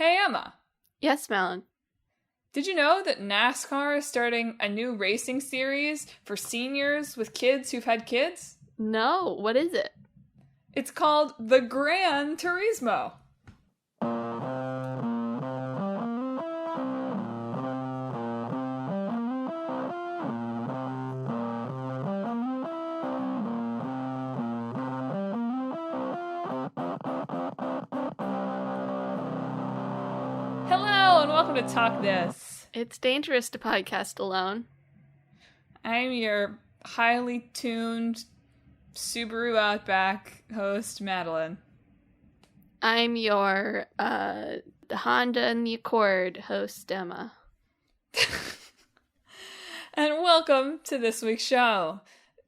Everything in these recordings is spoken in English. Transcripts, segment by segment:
Hey Emma, Yes, Madeline. did you know that NASCAR is starting a new racing series for seniors with kids who've had kids? No, what is it? It's called the Gran Turismo. Hello and welcome to Talk This. It's dangerous to podcast alone. I'm your highly tuned Subaru Outback host, Madelyn. I'm your the Honda and the Accord host, Emma. And welcome to this week's show.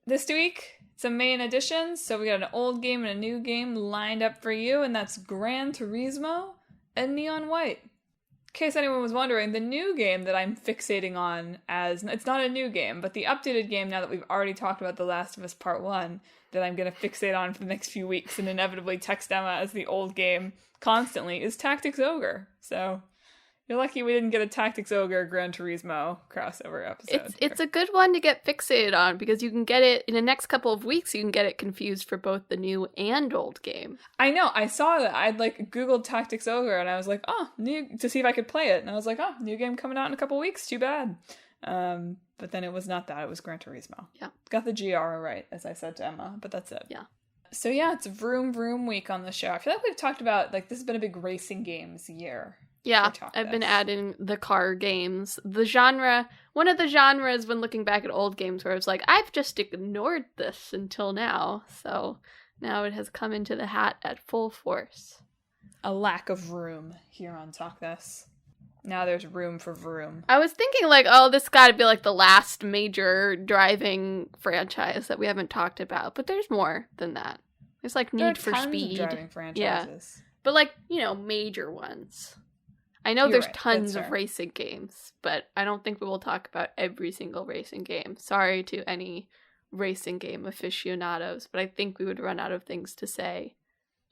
This week, it's a main edition, so we got an old game and a new game lined up for you, and that's Gran Turismo and Neon White. In case anyone was wondering, the new game that I'm fixating on it's not a new game, but the updated game now that we've already talked about The Last of Us Part 1, that I'm going to fixate on for the next few weeks and inevitably text Emma as the old game constantly, is Tactics Ogre. So, you're lucky we didn't get a Tactics Ogre Gran Turismo crossover episode. It's a good one to get fixated on because you can get it in the next couple of weeks. You can get it confused for both the new and old game. I know, I saw that. I'd Googled Tactics Ogre and I was like, new, to see if I could play it. And I was like, new game coming out in a couple weeks, too bad. But then it was not that, it was Gran Turismo. Yeah. Got the GR right, as I said to Emma, but that's it. Yeah. So yeah, it's Vroom Vroom week on the show. I feel like we've talked about, this has been a big racing games year. Yeah, I've been adding the car games. The genre, one of the genres when looking back at old games where it's like, I've just ignored this until now. So now it has come into the hat at full force. A lack of room here on Talk This. Now there's room for Vroom. I was thinking this gotta be the last major driving franchise that we haven't talked about. But there's more than that. There's Need for Speed. Of driving franchises. Yeah. But major ones. I know there's tons of racing games, but I don't think we will talk about every single racing game. Sorry to any racing game aficionados, but I think we would run out of things to say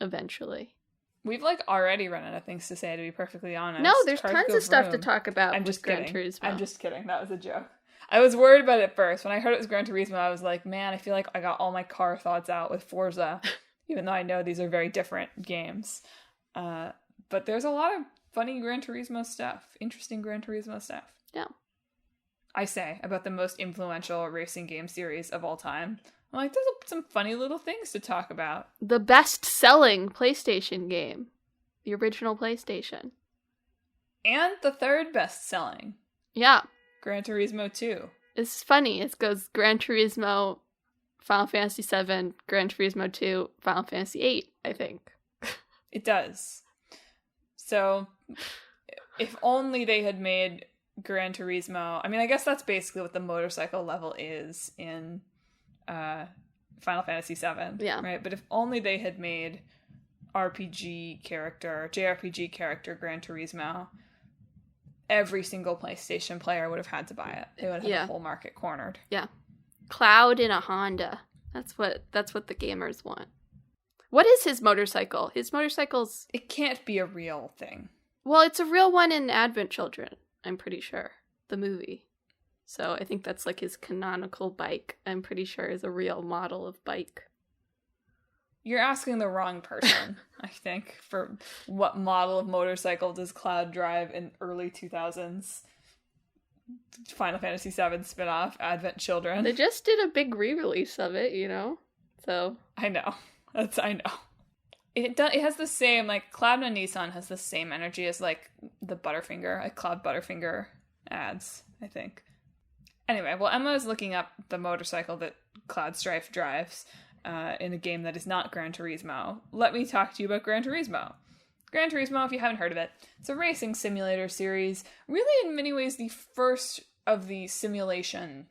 eventually. We've already run out of things to say, to be perfectly honest. No, there's tons of stuff to talk about with Gran Turismo. I'm just kidding. That was a joke. I was worried about it first. When I heard it was Gran Turismo, I was like, man, I feel like I got all my car thoughts out with Forza, even though I know these are very different games. But there's a lot of funny Gran Turismo stuff. Interesting Gran Turismo stuff. Yeah. I say about the most influential racing game series of all time. I'm there's some funny little things to talk about. The best-selling PlayStation game. The original PlayStation. And the third best-selling. Yeah. Gran Turismo 2. It's funny. It goes Gran Turismo, Final Fantasy VII, Gran Turismo 2, Final Fantasy VIII, I think. It does. So, if only they had made Gran Turismo... I mean, I guess that's basically what the motorcycle level is in Final Fantasy VII. Yeah. Right? But if only they had made JRPG character Gran Turismo, every single PlayStation player would have had to buy it. They would have had the whole market cornered. Yeah. Cloud in a Honda. That's what the gamers want. What is his motorcycle? His motorcycle's... It can't be a real thing. Well, it's a real one in Advent Children, I'm pretty sure. The movie. So I think that's his canonical bike. I'm pretty sure is a real model of bike. You're asking the wrong person, I think, for what model of motorcycle does Cloud drive in early 2000s Final Fantasy VII spin-off, Advent Children. They just did a big re-release of it, So... I know. I know. It has the same, Cloud and Nissan has the same energy as, the Butterfinger, Cloud Butterfinger ads, I think. Anyway, well, Emma is looking up the motorcycle that Cloud Strife drives in a game that is not Gran Turismo. Let me talk to you about Gran Turismo. Gran Turismo, if you haven't heard of it, it's a racing simulator series, really in many ways the first of the simulation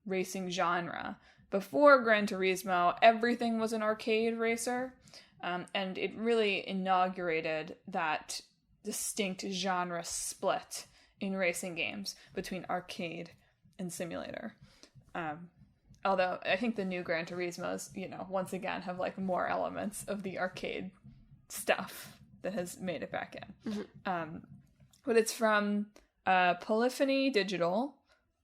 racing genre. Before Gran Turismo, everything was an arcade racer, and it really inaugurated that distinct genre split in racing games between arcade and simulator. Although I think the new Gran Turismos, once again have more elements of the arcade stuff that has made it back in. But it's from Polyphony Digital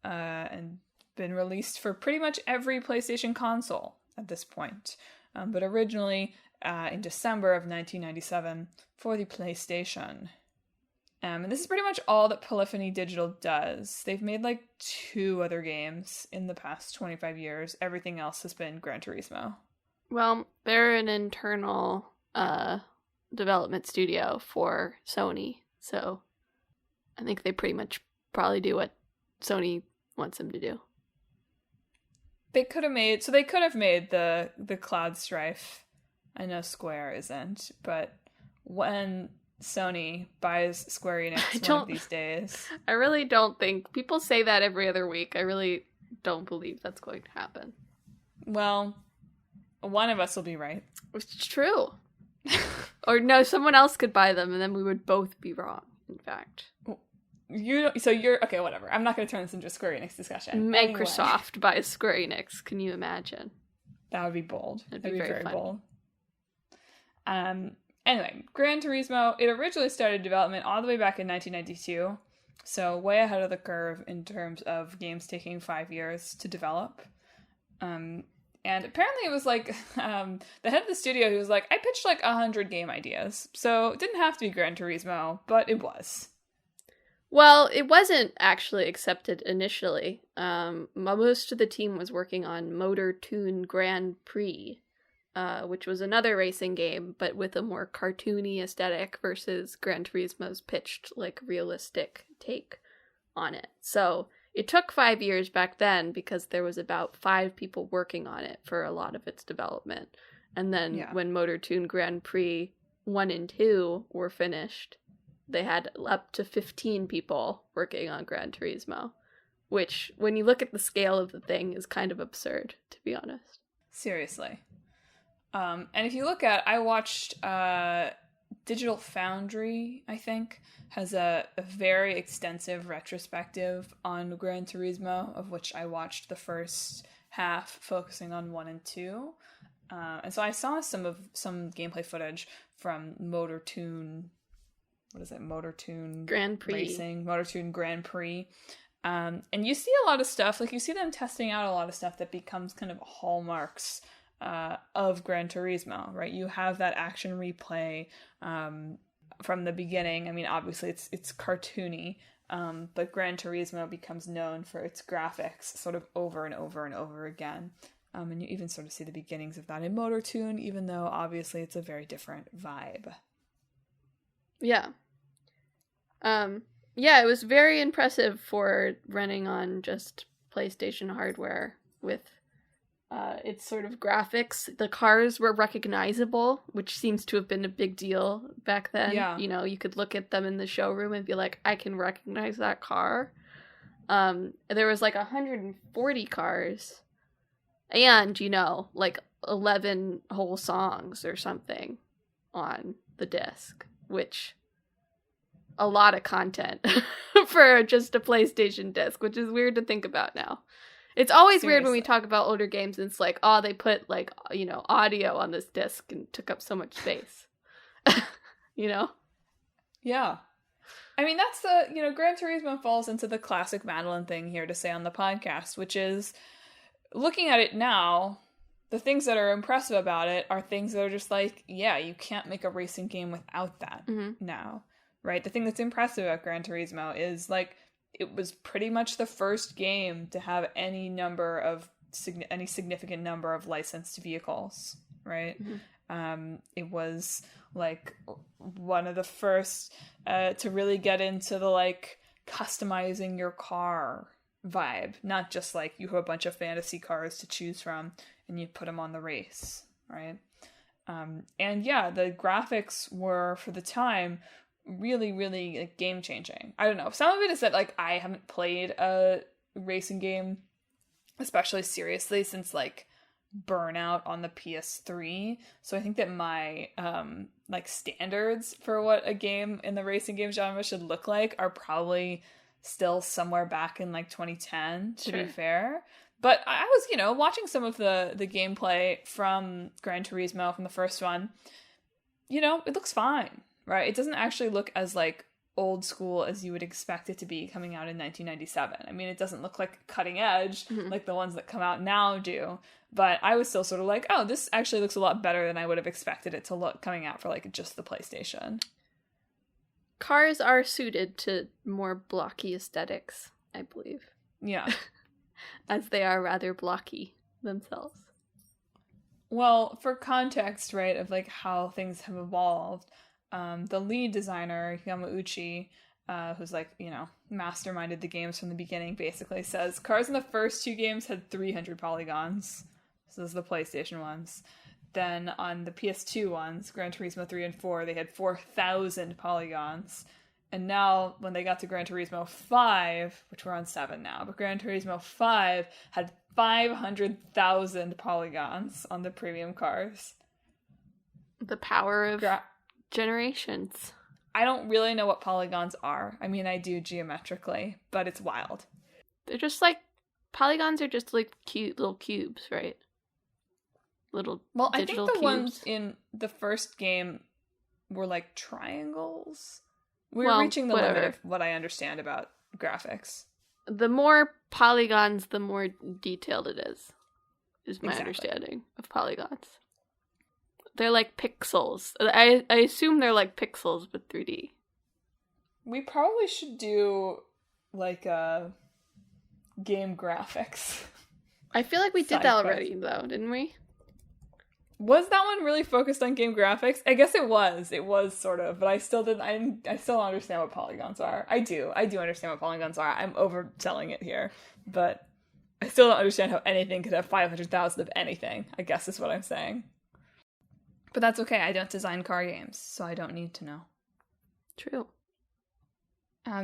and been released for pretty much every PlayStation console at this point. But originally in December of 1997 for the PlayStation. And this is pretty much all that Polyphony Digital does. They've made like 2 other games in the past 25 years. Everything else has been Gran Turismo. Well, they're an internal development studio for Sony, so I think they pretty much probably do what Sony wants them to do. They could have made the Cloud Strife. I know Square isn't, but when Sony buys Square Enix one of these days. I really don't think people say that every other week. I really don't believe that's going to happen. Well, one of us will be right. It's true. Or no, someone else could buy them and then we would both be wrong, in fact. You're okay, whatever. I'm not going to turn this into a Square Enix discussion. Microsoft buys Square Enix. Can you imagine? That would be bold. That'd be very bold. Anyway, Gran Turismo, it originally started development all the way back in 1992, so way ahead of the curve in terms of games taking 5 years to develop. And apparently it was like, the head of the studio, he was like, I pitched like 100 game ideas, so it didn't have to be Gran Turismo, but it was. Well, it wasn't actually accepted initially. Most of the team was working on Motor Toon Grand Prix, which was another racing game, but with a more cartoony aesthetic versus Gran Turismo's pitched, like, realistic take on it. So it took 5 years back then because there was about 5 people working on it for a lot of its development. And then when Motor Toon Grand Prix 1 and 2 were finished, they had up to 15 people working on Gran Turismo, which, when you look at the scale of the thing, is kind of absurd, to be honest. Seriously. And if you look at, I watched Digital Foundry, I think, has a very extensive retrospective on Gran Turismo, of which I watched the first half, focusing on 1 and 2. And so I saw some gameplay footage from Motor Toon Grand Prix Racing, Motor Toon Grand Prix. And you see a lot of stuff, like you see them testing out a lot of stuff that becomes kind of hallmarks of Gran Turismo, right? You have that action replay from the beginning. I mean, obviously it's cartoony, but Gran Turismo becomes known for its graphics sort of over and over and over again. And you even sort of see the beginnings of that in Motor Toon, even though obviously it's a very different vibe. Yeah. It was very impressive for running on just PlayStation hardware with its sort of graphics. The cars were recognizable, which seems to have been a big deal back then. Yeah. You know, you could look at them in the showroom and be like, I can recognize that car. There was like 140 cars and, like 11 whole songs or something on the disc, which a lot of content for just a PlayStation disc, which is weird to think about now. It's always weird when we talk about older games and it's like, oh, they put like, audio on this disc and took up so much space. Yeah. I mean, that's the, Gran Turismo falls into the classic Madelyn thing here to say on the podcast, which is, looking at it now, the things that are impressive about it are things that are just like, yeah, you can't make a racing game without that now, right? The thing that's impressive about Gran Turismo is, like, it was pretty much the first game to have any significant number of licensed vehicles, right? It was, like, one of the first to really get into the, like, customizing your car vibe, not just like you have a bunch of fantasy cars to choose from and you put them on the race, right? And yeah, the graphics were, for the time, really, really, like, game changing. I don't know, some of it is that, like, I haven't played a racing game especially seriously since, like, Burnout on the PS3, so I think that my like standards for what a game in the racing game genre should look like are probably still somewhere back in, like, 2010, to be fair. But I was, watching some of the gameplay from Gran Turismo, from the first one. It looks fine. right? It doesn't actually look as like old school as you would expect it to be coming out in 1997. I mean, it doesn't look like cutting edge like the ones that come out now do, but I was still sort of like, oh, this actually looks a lot better than I would have expected it to look coming out for like just the PlayStation. Cars are suited to more blocky aesthetics, I believe. Yeah. As they are rather blocky themselves. Well, for context, right, of like how things have evolved, the lead designer, Yamauchi, who's like, you know, masterminded the games from the beginning, basically says cars in the first 2 games had 300 polygons. So those are the PlayStation ones. Then on the PS2 ones, Gran Turismo 3 and 4, they had 4,000 polygons. And now, when they got to Gran Turismo 5, which we're on 7 now, but Gran Turismo 5 had 500,000 polygons on the premium cars. The power of generations. I don't really know what polygons are. I mean, I do geometrically, but it's wild. They're just like, polygons are just like cute little cubes, right? Little digital cubes. I think the ones in the first game were like triangles. We're reaching the limit of what I understand about graphics. The more polygons, the more detailed it is my understanding of polygons. They're like pixels. I assume they're like pixels, but 3D. We probably should do like a game graphics. I feel like we did that already, though, didn't we? Was that one really focused on game graphics? I guess it was. It was sort of, but I still don't understand what polygons are. I do understand what polygons are. I'm overselling it here, but I still don't understand how anything could have 500,000 of anything, I guess is what I'm saying. But that's okay. I don't design car games, so I don't need to know. True.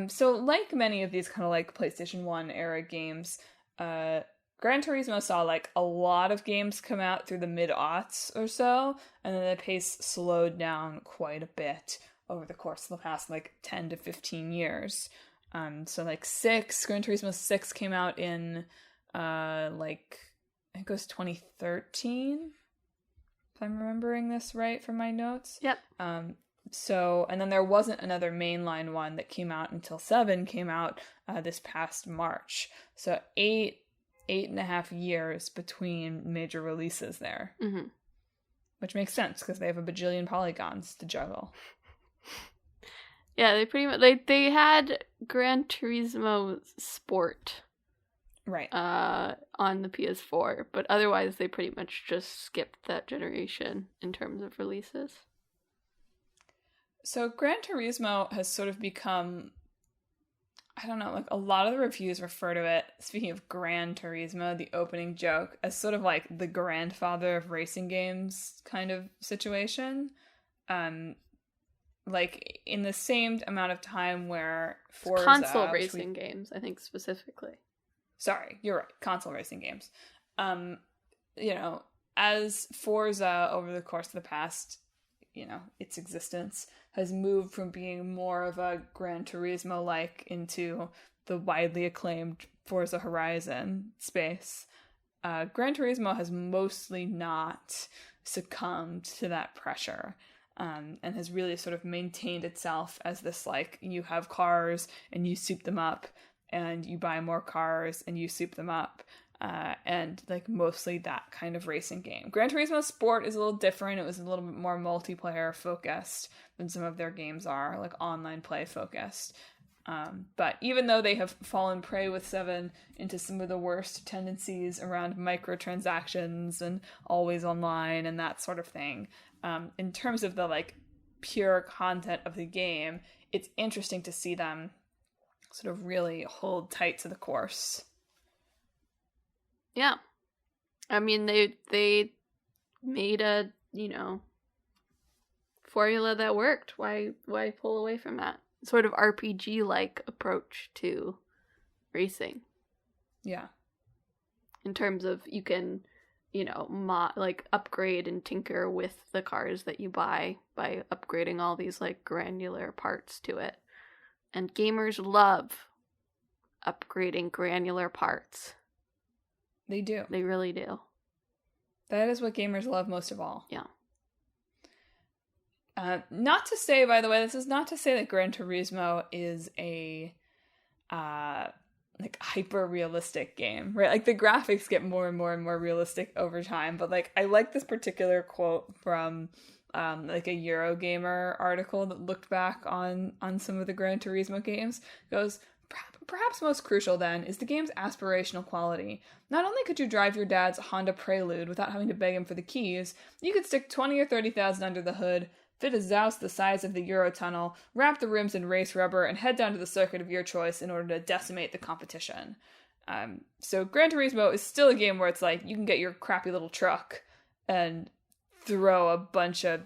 So like many of these kind of like PlayStation 1 era games, Gran Turismo saw like a lot of games come out through the mid-aughts or so, and then the pace slowed down quite a bit over the course of the past like 10 to 15 years. So like Gran Turismo 6 came out in like I think it was 2013, if I'm remembering this right from my notes. Yep. So, and then there wasn't another mainline one that came out until 7 came out this past March. So 8.5 years between major releases there. Mm-hmm. Which makes sense, because they have a bajillion polygons to juggle. Yeah, they pretty much, they had Gran Turismo Sport. Right. On the PS4, but otherwise they pretty much just skipped that generation in terms of releases. So Gran Turismo has sort of become, I don't know, like a lot of the reviews refer to it, speaking of Gran Turismo, the opening joke, as sort of like the grandfather of racing games kind of situation. Like in the same amount of time where Forza... console racing games, I think specifically. Sorry, you're right. Console racing games. You know, as Forza over the course of the past, you know, its existence has moved from being more of a Gran Turismo-like into the widely acclaimed Forza Horizon space. Gran Turismo has mostly not succumbed to that pressure. And has really sort of maintained itself as this, like, you have cars and you soup them up, and you buy more cars and you soup them up, and like mostly that kind of racing game. Gran Turismo Sport is a little different. It was a little bit more multiplayer focused than some of their games are, like online play focused. But even though they have fallen prey with 7 into some of the worst tendencies around microtransactions and always online and that sort of thing, in terms of the like pure content of the game, it's interesting to see them sort of really hold tight to the course. Yeah. I mean, they made a, you know, formula that worked. Why pull away from that? Sort of RPG-like approach to racing. Yeah. In terms of you can, you know, like upgrade and tinker with the cars that you buy by upgrading all these like granular parts to it. And gamers love upgrading granular parts. They do. They really do. That is what gamers love most of all. Yeah. Not to say, by the way, this is not to say that Gran Turismo is a like hyper realistic game, right? Like the graphics get more and more and more realistic over time, but like I like this particular quote from like a Eurogamer article that looked back on some of the Gran Turismo games. It goes, perhaps most crucial then is the game's aspirational quality. Not only could you drive your dad's Honda Prelude without having to beg him for the keys, you could stick 20 or 30,000 under the hood, fit a Zoust the size of the Eurotunnel, wrap the rims in race rubber, and head down to the circuit of your choice in order to decimate the competition. So Gran Turismo is still a game where it's like, you can get your crappy little truck and throw a bunch of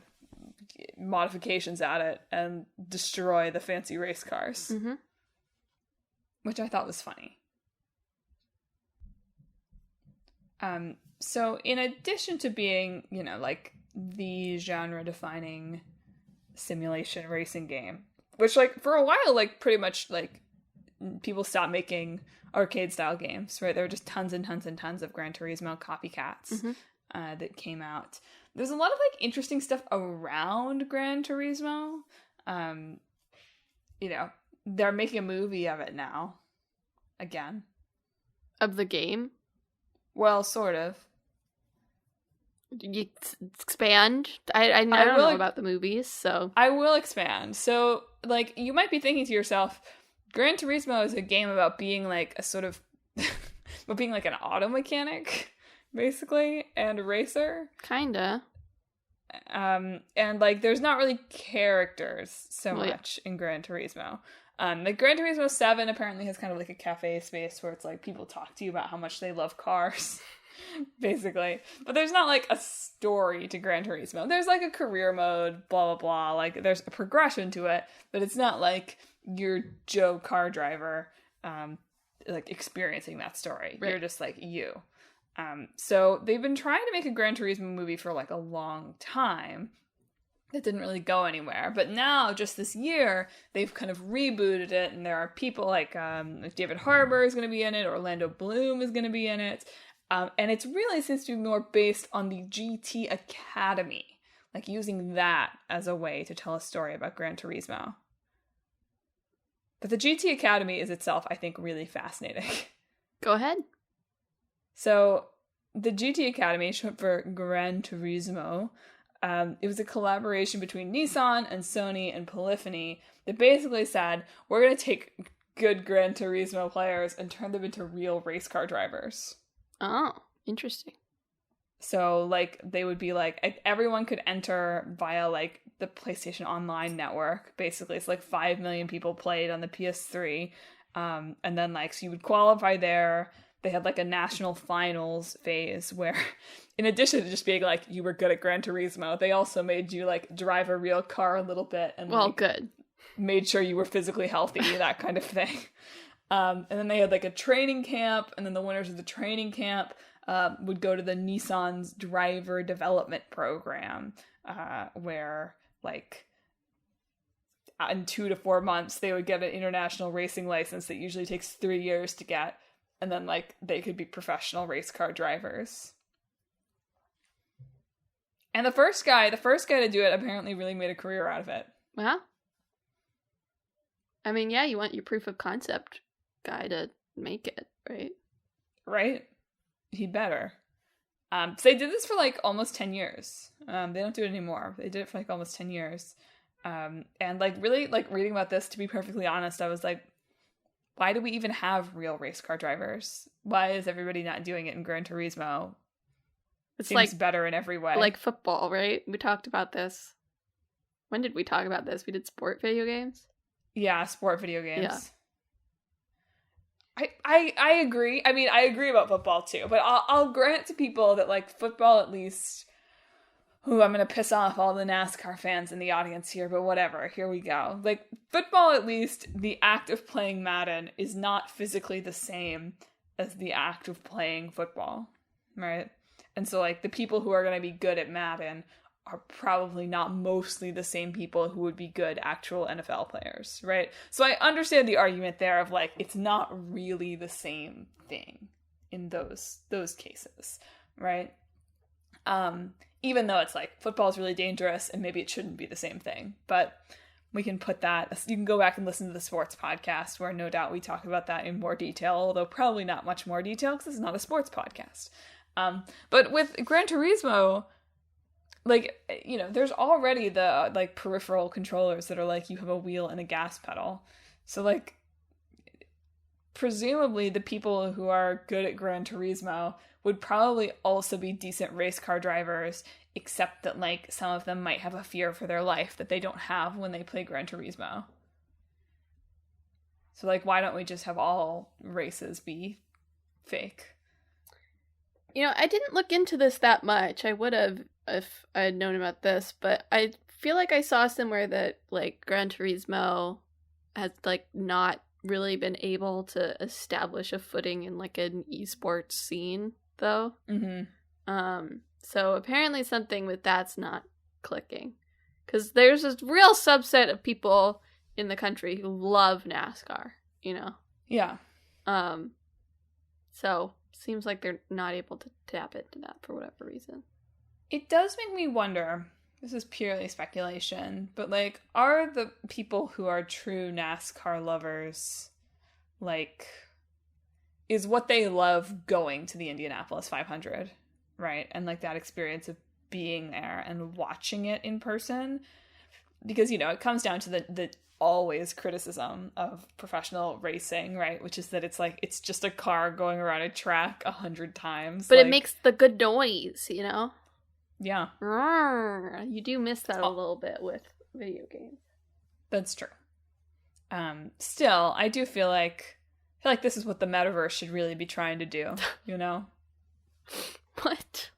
modifications at it and destroy the fancy race cars. Mm-hmm. Which I thought was funny. So in addition to being, you know, like the genre-defining simulation racing game, which like for a while, like pretty much like people stopped making arcade-style games, right? There were just tons and tons and tons of Gran Turismo copycats that came out. There's a lot of like interesting stuff around Gran Turismo. You know, they're making a movie of it now. Again. Of the game? Well, sort of. You expand? I don't know about the movies, so... I will expand. So, like, you might be thinking to yourself, Gran Turismo is a game about being, like, a sort of... about being, like, an auto mechanic, basically, and a racer. Kinda. And, like, there's not really characters so much in Gran Turismo. Like Gran Turismo 7 apparently has kind of like a cafe space where it's like people talk to you about how much they love cars, basically. But there's not like a story to Gran Turismo. There's like a career mode, blah, blah, blah. Like there's a progression to it, but it's not like you're Joe car driver, like experiencing that story. Right. You're just like you. So they've been trying to make a Gran Turismo movie for like a long time. It didn't really go anywhere. But now, just this year, they've kind of rebooted it, and there are people like David Harbour is going to be in it, Orlando Bloom is going to be in it, and it's really seems to be more based on the GT Academy, like using that as a way to tell a story about Gran Turismo. But the GT Academy is itself, I think, really fascinating. Go ahead. So, the GT Academy, short for Gran Turismo, it was a collaboration between Nissan and Sony and Polyphony that basically said, we're going to take good Gran Turismo players and turn them into real race car drivers. Oh, interesting. So, like, they would be like, everyone could enter via, like, the PlayStation Online network, basically. It's like 5 million people played on the PS3. And then, like, so you would qualify there. They had like a national finals phase where, in addition to just being like you were good at Gran Turismo, they also made you like drive a real car a little bit and well, like, good. Made sure you were physically healthy, that kind of thing. And then they had like a training camp, and then the winners of the training camp would go to the Nissan's driver development program, where like in 2 to 4 months they would get an international racing license that usually takes 3 years to get. And then, like, they could be professional race car drivers. And the first guy to do it apparently really made a career out of it. Well, I mean, yeah, you want your proof of concept guy to make it, right? Right? He'd better. So they did this for, like, almost 10 years. They don't do it anymore. They did it for, like, almost 10 years. And, like, really, like, reading about this, to be perfectly honest, I was like, why do we even have real race car drivers? Why is everybody not doing it in Gran Turismo? It seems like better in every way. Like football, right? We talked about this. When did we talk about this? We did sport video games? Yeah, sport video games. Yeah. I agree. I mean, I agree about football too, but I'll grant to people that like football at least... Ooh, I'm going to piss off all the NASCAR fans in the audience here, but whatever. Here we go. Like, football, at least, the act of playing Madden is not physically the same as the act of playing football, right? And so, like, the people who are going to be good at Madden are probably not mostly the same people who would be good actual NFL players, right? So I understand the argument there of, like, it's not really the same thing in those cases, right? even though it's like football is really dangerous and maybe it shouldn't be the same thing. But we can put that, you can go back and listen to the sports podcast where no doubt we talk about that in more detail, although probably not much more detail because it's not a sports podcast. But with Gran Turismo, like, you know, there's already the like peripheral controllers that are like you have a wheel and a gas pedal. So like presumably the people who are good at Gran Turismo would probably also be decent race car drivers, except that like some of them might have a fear for their life that they don't have when they play Gran Turismo. So like, why don't we just have all races be fake? You know, I didn't look into this that much. I would have if I had known about this, but I feel like I saw somewhere that like Gran Turismo has like not really been able to establish a footing in like an esports scene though. So apparently something with that's not clicking, because there's this real subset of people in the country who love NASCAR, you know. Yeah. So seems like they're not able to tap into that for whatever reason. It does make me wonder, this is purely speculation, but like, are the people who are true NASCAR lovers, like, is what they love going to the Indianapolis 500, right? And like that experience of being there and watching it in person? Because, you know, it comes down to the always criticism of professional racing, right? Which is that it's like, it's just a car going around a track 100 times. But like, it makes the good noise, you know? Yeah. You do miss that a little bit with video games. That's true. Still, I do feel like this is what the metaverse should really be trying to do, you know? What?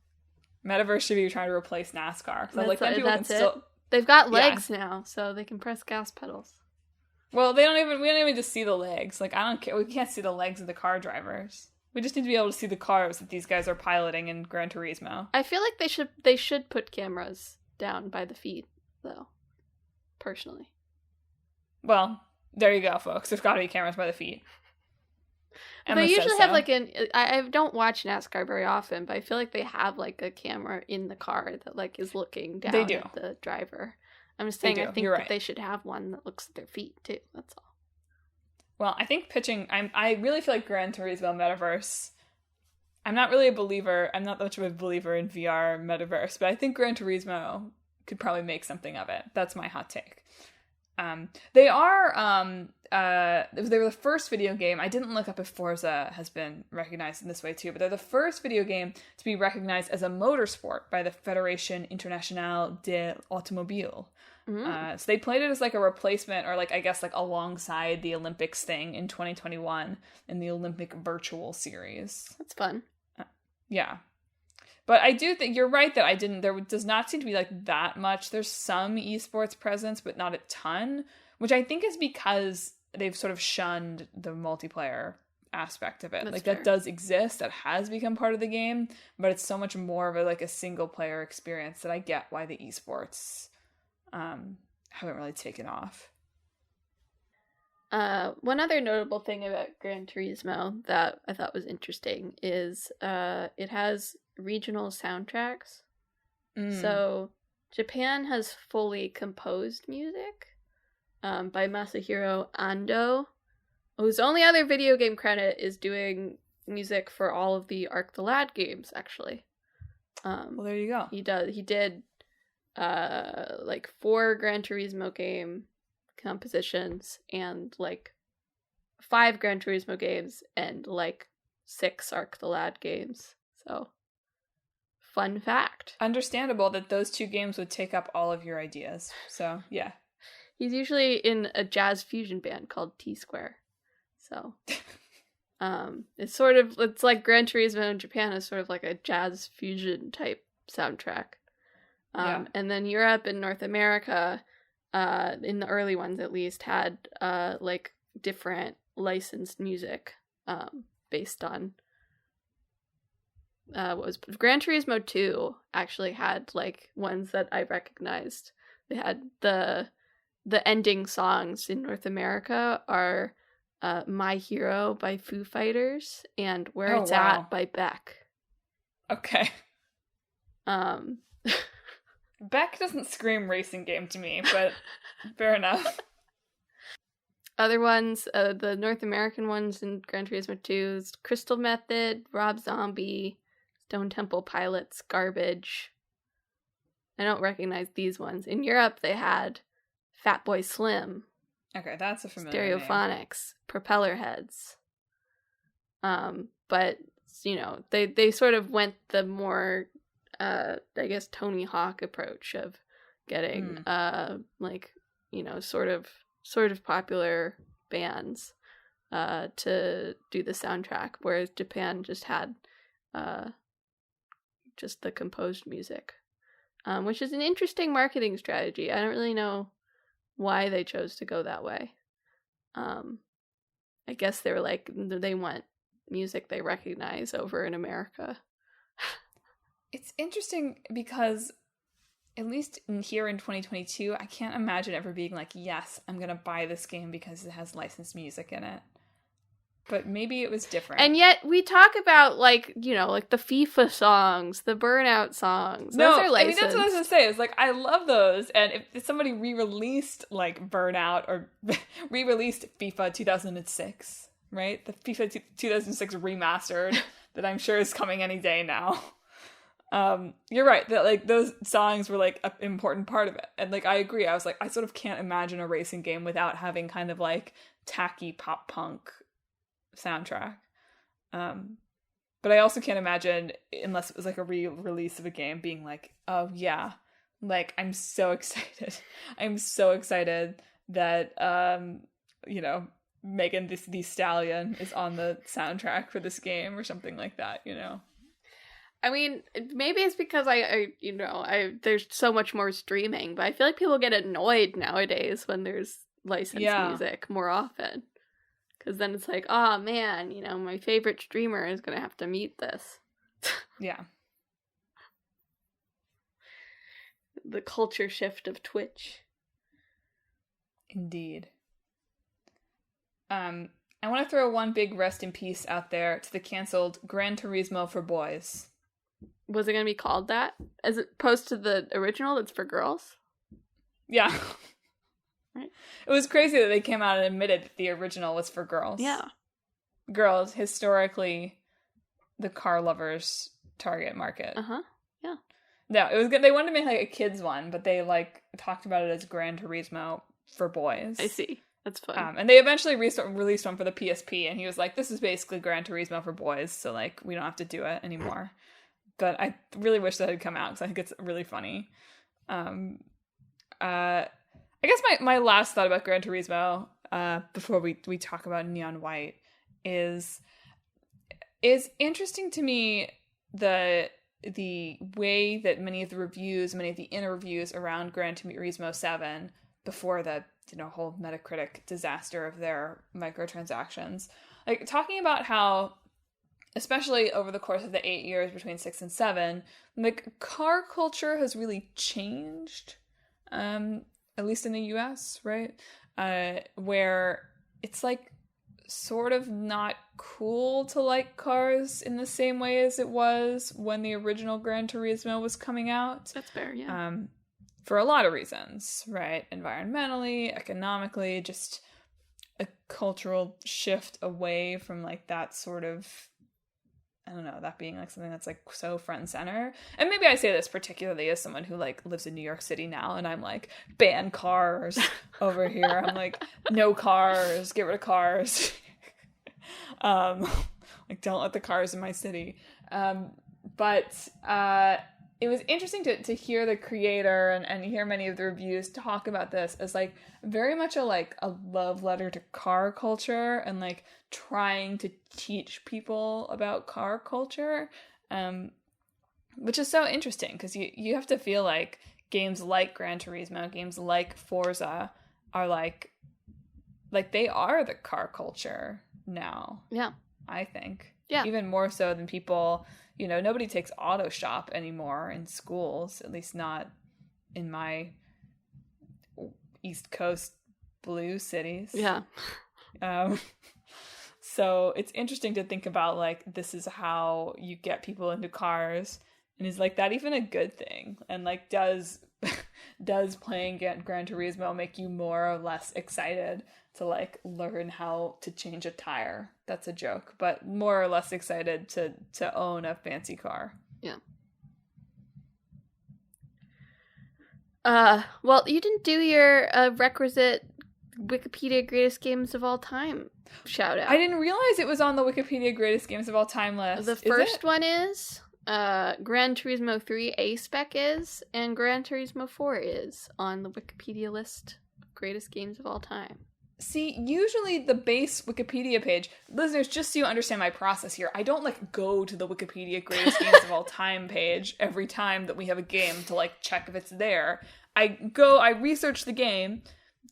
Metaverse should be trying to replace NASCAR. So like, then people can still... They've got legs now, so they can press gas pedals. Well, we don't even just see the legs. Like, I don't care. We can't see the legs of the car drivers. We just need to be able to see the cars that these guys are piloting in Gran Turismo. I feel like they should put cameras down by the feet, though. Personally. Well, there you go, folks. There's got to be cameras by the feet. Emma they usually have like I don't watch NASCAR very often, but I feel like they have like a camera in the car that like is looking down at the driver. I'm just saying I think that they should have one that looks at their feet too. That's all. Well, I think pitching, I really feel like Gran Turismo Metaverse, I'm not really a believer, I'm not much of a believer in VR Metaverse, but I think Gran Turismo could probably make something of it. That's my hot take. They were the first video game, I didn't look up if Forza has been recognized in this way too, but they're the first video game to be recognized as a motorsport by the Fédération Internationale de l'Automobile. So they played it as like a replacement, or like I guess like alongside the Olympics thing in 2021 in the Olympic Virtual Series. That's fun. Yeah. But I do think you're right that there does not seem to be like that much. There's some esports presence, but not a ton, which I think is because they've sort of shunned the multiplayer aspect of it. That's like fair. That does exist, that has become part of the game, but it's so much more of a single player experience that I get why the esports haven't really taken off. One other notable thing about Gran Turismo that I thought was interesting is it has regional soundtracks. So Japan has fully composed music by Masahiro Ando, whose only other video game credit is doing music for all of the Arc the Lad games, actually. Well, there you go. He did like 4 Gran Turismo game compositions and like 5 Gran Turismo games and like 6 Arc the Lad games. So, fun fact. Understandable that those 2 games would take up all of your ideas. So, yeah. He's usually in a jazz fusion band called T-Square. So, it's like Gran Turismo in Japan is sort of like a jazz fusion type soundtrack. And then Europe and North America, in the early ones at least, had like different licensed music based on what was Gran Turismo 2 actually had like ones that I recognized. They had the ending songs in North America are My Hero by Foo Fighters and Where It's At by Beck. Okay. Beck doesn't scream racing game to me, but fair enough. Other ones, the North American ones in Gran Turismo 2 is Crystal Method, Rob Zombie, Stone Temple Pilots, Garbage. I don't recognize these ones. In Europe, they had Fatboy Slim. Okay, that's a familiar Stereophonics, name. Propeller Heads. But, you know, they sort of went the more, I guess, Tony Hawk approach of getting, like, you know, sort of popular bands to do the soundtrack, whereas Japan just had just the composed music, which is an interesting marketing strategy. I don't really know why they chose to go that way. I guess they were like, they want music they recognize over in America. It's interesting because at least here in 2022, I can't imagine ever being like, yes, I'm going to buy this game because it has licensed music in it. But maybe it was different. And yet we talk about, like, you know, like the FIFA songs, the Burnout songs. Those are licensed. I mean, that's what I was going to say. It's like, I love those. And if somebody re-released, like, Burnout or re-released FIFA 2006, right? The FIFA 2006 remastered that I'm sure is coming any day now. You're right that like those songs were like an important part of it, and like I agree. I was like, I sort of can't imagine a racing game without having kind of like tacky pop punk soundtrack. But I also can't imagine, unless it was like a re-release of a game, being like, oh yeah, like I'm so excited. I'm so excited that you know, Megan Thee Stallion is on the soundtrack for this game or something like that, you know. I mean, maybe it's because I there's so much more streaming, but I feel like people get annoyed nowadays when there's licensed music more often. Because then it's like, oh man, you know, my favorite streamer is going to have to mute this. Yeah. The culture shift of Twitch. Indeed. I want to throw one big rest in peace out there to the canceled Gran Turismo for boys. Was it going to be called that? As opposed to the original that's for girls? Yeah. Right. It was crazy that they came out and admitted that the original was for girls. Yeah. Girls, historically, the car lovers' target market. Uh-huh. Yeah. No, it was good. They wanted to make like a kids one, but they like talked about it as Gran Turismo for boys. I see. That's fun. And they eventually released one for the PSP, and he was like, this is basically Gran Turismo for boys, so like we don't have to do it anymore. But I really wish that had come out because I think it's really funny. I guess my last thought about Gran Turismo, before we talk about Neon White, is interesting to me the way that many of the interviews around Gran Turismo 7 before the whole Metacritic disaster of their microtransactions, like talking about how, especially over the course of the 8 years between 6 and 7, like car culture has really changed, at least in the US, right? Where it's like sort of not cool to like cars in the same way as it was when the original Gran Turismo was coming out. That's fair, yeah. For a lot of reasons, right? Environmentally, economically, just a cultural shift away from like that sort of, I don't know, that being like something that's like so front and center. And maybe I say this particularly as someone who like lives in New York City now, and I'm like, ban cars over here. I'm like, no cars, get rid of cars. Like, don't let the cars in my city. But it was interesting to hear the creator and hear many of the reviews talk about this as like very much a love letter to car culture and like trying to teach people about car culture, which is so interesting because you have to feel like games like Gran Turismo, games like Forza are like they are the car culture now. Yeah. I think. Yeah. Even more so than people, nobody takes auto shop anymore in schools, at least not in my East Coast blue cities. Yeah. So it's interesting to think about like this is how you get people into cars And is like that even a good thing? And like does playing Gran Turismo make you more or less excited to like learn how to change a tire? That's a joke, but more or less excited to own a fancy car. Yeah. Well, you didn't do your requisite Wikipedia greatest games of all time shout out. I didn't realize it was on the Wikipedia greatest games of all time list. The first one is Gran Turismo 3 A-Spec is, and Gran Turismo 4 is on the Wikipedia list of greatest games of all time. See, usually the base Wikipedia page, listeners, just so you understand my process here, I don't like go to the Wikipedia greatest games of all time page every time that we have a game to like check if it's there. I research the game.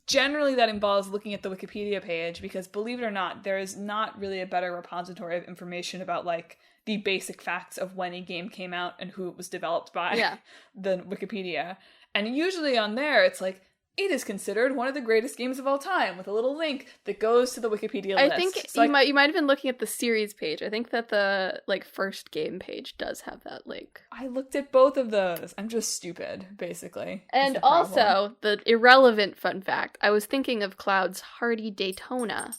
Generally that involves looking at the Wikipedia page because, believe it or not, there is not really a better repository of information about like the basic facts of when a game came out and who it was developed by than Wikipedia. And usually on there it's like, it is considered one of the greatest games of all time, with a little link that goes to the Wikipedia list. I think you might have been looking at the series page. I think that the like first game page does have that link. I looked at both of those. I'm just stupid, basically. And also, the irrelevant fun fact, I was thinking of Cloud's Hardy Daytona,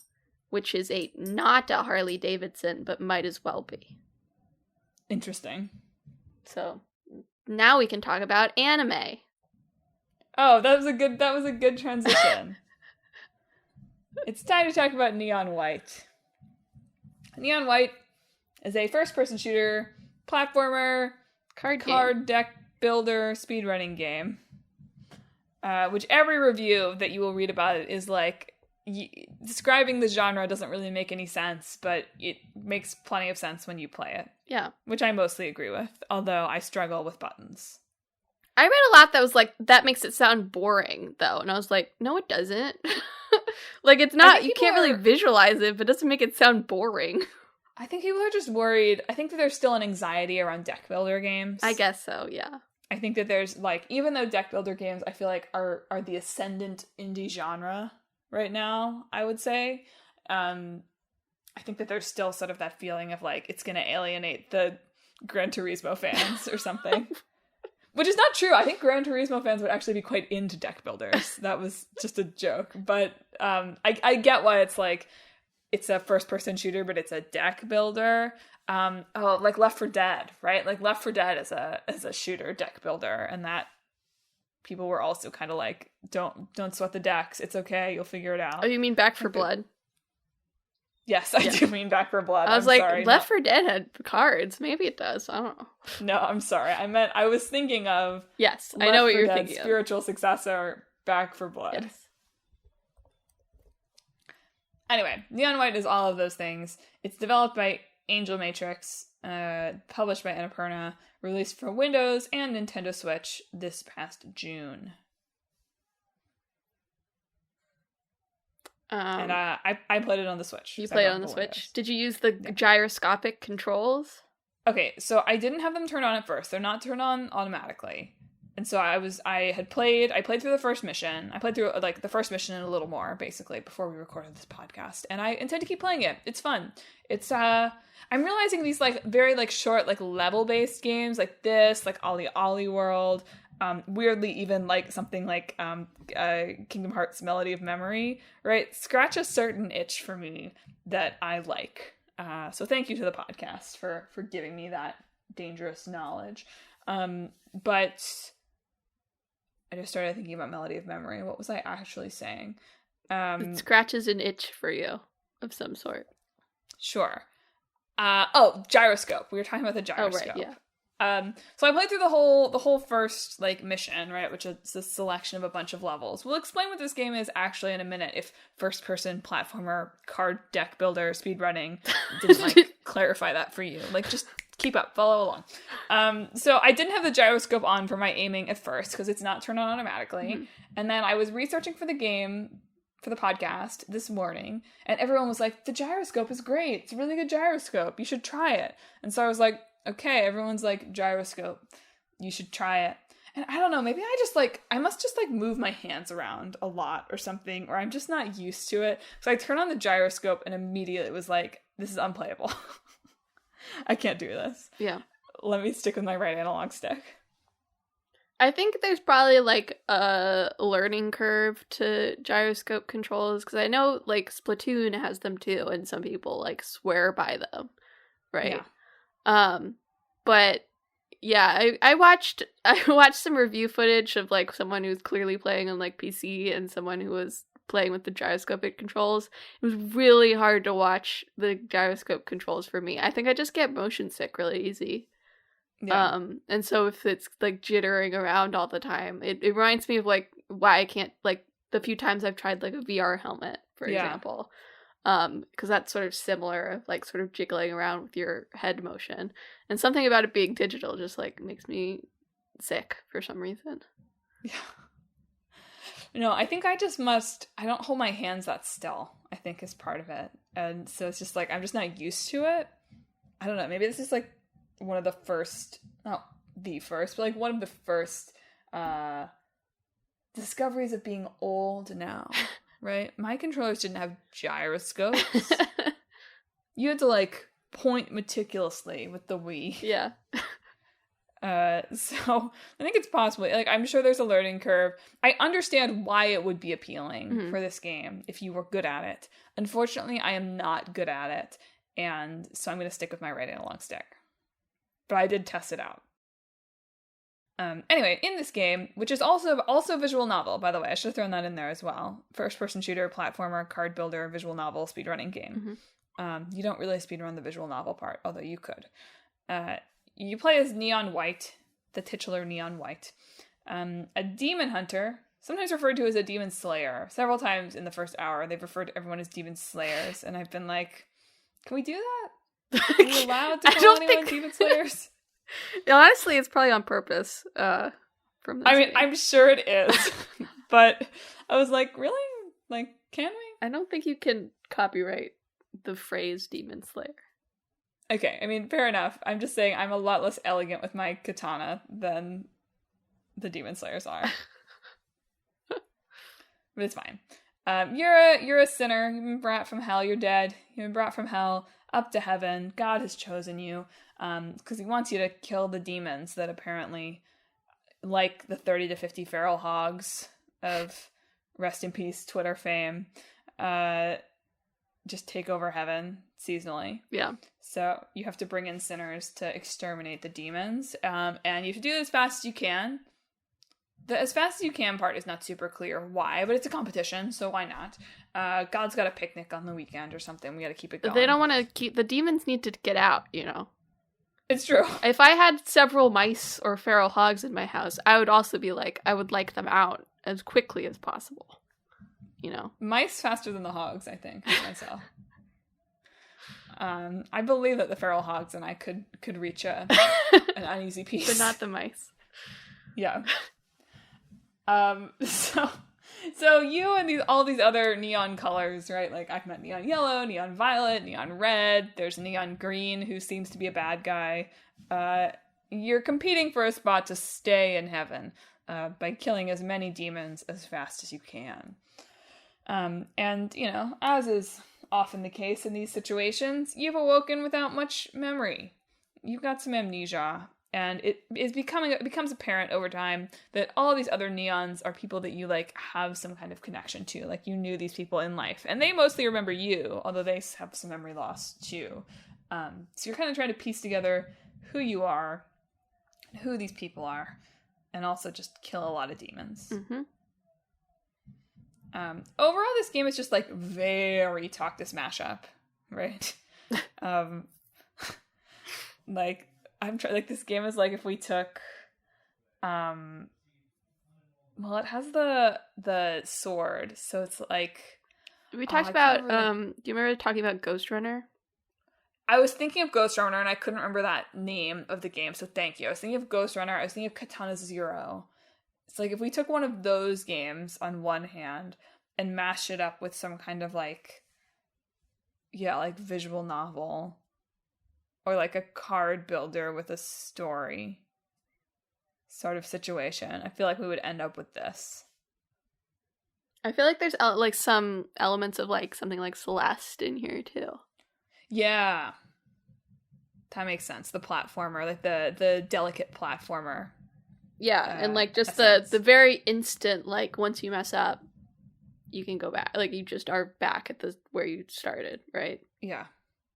which is not a Harley Davidson, but might as well be. Interesting. So, now we can talk about anime. Oh, that was a good transition. It's time to talk about Neon White. Neon White is a first-person shooter, platformer, card deck builder, speedrunning game. Which every review that you will read about it is like, describing the genre doesn't really make any sense, but it makes plenty of sense when you play it. Yeah. Which I mostly agree with, although I struggle with buttons. I read a lot that was like, that makes it sound boring, though. And I was like, no, it doesn't. Like, it's not, you can't really visualize it, but it doesn't make it sound boring. I think people are just worried. I think that there's still an anxiety around deck builder games. I guess so, yeah. I think that there's, like, even though deck builder games, I feel like, are the ascendant indie genre right now, I would say. I think that there's still sort of that feeling of, like, it's going to alienate the Gran Turismo fans or something. Which is not true. I think Gran Turismo fans would actually be quite into deck builders. That was just a joke. But I get why it's like, it's a first-person shooter, but it's a deck builder. Like Left 4 Dead, right? Like Left 4 Dead is a shooter deck builder, and that people were also kind of like, don't sweat the decks. It's okay. You'll figure it out. Oh, you mean Back 4 Blood? Yes, I do mean Back 4 Blood. I was Left 4 Dead had cards. Maybe it does. I don't know. No, I'm sorry. I was thinking of... Yes, I know what you're thinking of. Spiritual successor, Back 4 Blood. Yes. Anyway, Neon White is all of those things. It's developed by Angel Matrix, published by Annapurna, released for Windows and Nintendo Switch this past June. And I played it on the Switch. You played it on the Switch? Windows. Did you use the gyroscopic controls? Okay, so I didn't have them turned on at first. They're not turned on automatically. And so I played through the first mission. I played through like the first mission and a little more, basically, before we recorded this podcast. And I intend to keep playing it. It's fun. It's I'm realizing these like very like short like level-based games like this, like Ollie Ollie World, weirdly even like something like Kingdom Hearts Melody of Memory, right? Scratch a certain itch for me that I like. So thank you to the podcast for giving me that dangerous knowledge. But I just started thinking about Melody of Memory. What was I actually saying? It scratches an itch for you of some sort. Sure. Gyroscope. We were talking about the gyroscope. Oh, right, yeah. So I played through the whole first like mission, right, which is a selection of a bunch of levels. We'll explain what this game is actually in a minute. If first-person platformer card deck builder speedrunning didn't like clarify that for you, like just keep up, follow along. So I didn't have the gyroscope on for my aiming at first because it's not turned on automatically, and then I was researching for the game for the podcast this morning, and everyone was like, "The gyroscope is great. It's a really good gyroscope. You should try it." And so I was like, okay, everyone's like, gyroscope, you should try it. And I don't know, maybe I must just like move my hands around a lot or something, or I'm just not used to it. So I turned on the gyroscope and immediately it was like, this is unplayable. I can't do this. Yeah. let me stick with my right analog stick. I think there's probably like a learning curve to gyroscope controls, because I know like Splatoon has them too, and some people like swear by them, right? Yeah. But yeah, I watched some review footage of like someone who's clearly playing on like PC and someone who was playing with the gyroscopic controls. It was really hard to watch the gyroscope controls for me. I think I just get motion sick really easy. Yeah. And so if it's like jittering around all the time, it reminds me of like why I can't, like the few times I've tried like a VR helmet, for example. Because that's sort of similar, like sort of jiggling around with your head motion. And something about it being digital just like makes me sick for some reason. Yeah. No, I think I don't hold my hands that still, I think is part of it. And so it's just like, I'm just not used to it. I don't know, maybe this is like one of the first, not the first, but like one of the first discoveries of being old now, right? My controllers didn't have gyroscopes. You had to like point meticulously with the Wii. Yeah. So I think it's possible. Like, I'm sure there's a learning curve. I understand why it would be appealing for this game if you were good at it. Unfortunately, I am not good at it, and so I'm going to stick with my right analog stick. But I did test it out. Anyway, in this game, which is also a visual novel, by the way, I should have thrown that in there as well. First-person shooter, platformer, card builder, visual novel, speedrunning game. You don't really speedrun the visual novel part, although you could. You play as Neon White, the titular Neon White, a demon hunter, sometimes referred to as a demon slayer. Several times in the first hour, they've referred to everyone as demon slayers, and I've been like, can we do that? Are we allowed to call anyone demon slayers? Honestly, it's probably on purpose. From this game. I'm sure it is, but I was like, really? Like, can we? I don't think you can copyright the phrase demon slayer. Okay, I mean, fair enough. I'm just saying I'm a lot less elegant with my katana than the demon slayers are. But it's fine. You're a sinner. You've been brought from hell. You're dead. You've been brought from hell up to heaven. God has chosen you because he wants you to kill the demons that apparently, like the 30 to 50 feral hogs of rest in peace Twitter fame, just take over heaven seasonally. Yeah. So you have to bring in sinners to exterminate the demons, and you have to do it as fast as you can. The as fast as you can part is not super clear why, but it's a competition, so why not? God's got a picnic on the weekend or something. We got to keep it going. They don't want to keep... The demons need to get out, you know? It's true. If I had several mice or feral hogs in my house, I would also be like, I would like them out as quickly as possible. You know? Mice faster than the hogs, I think, myself. I believe that the feral hogs and I could reach an uneasy peace. But not the mice. Yeah. So you and all these other neon colors, right? Like I've met neon yellow, neon violet, neon red. There's neon green who seems to be a bad guy. You're competing for a spot to stay in heaven by killing as many demons as fast as you can. And you know, as is often the case in these situations, you've awoken without much memory. You've got some amnesia. And it becomes apparent over time that all these other neons are people that you, like, have some kind of connection to. Like, you knew these people in life. And they mostly remember you, although they have some memory loss, too. So you're kind of trying to piece together who you are, who these people are, and also just kill a lot of demons. Overall, this game is just, like, very talk to smash up, right? Like... like this game is like if we took well, it has the sword, so it's like we talked about do you remember talking about Ghost Runner? I was thinking of Ghost Runner and I couldn't remember that name of the game, so thank you. I was thinking of Ghost Runner, I was thinking of Katana Zero. It's like if we took one of those games on one hand and mashed it up with some kind of like visual novel. Or like a card builder with a story sort of situation. I feel like we would end up with this. I feel like there's like some elements of like something like Celeste in here too. Yeah. That makes sense. The platformer, like the delicate platformer. Yeah, and like just the very instant, like once you mess up, you can go back. Like you just are back at the where you started, right? Yeah.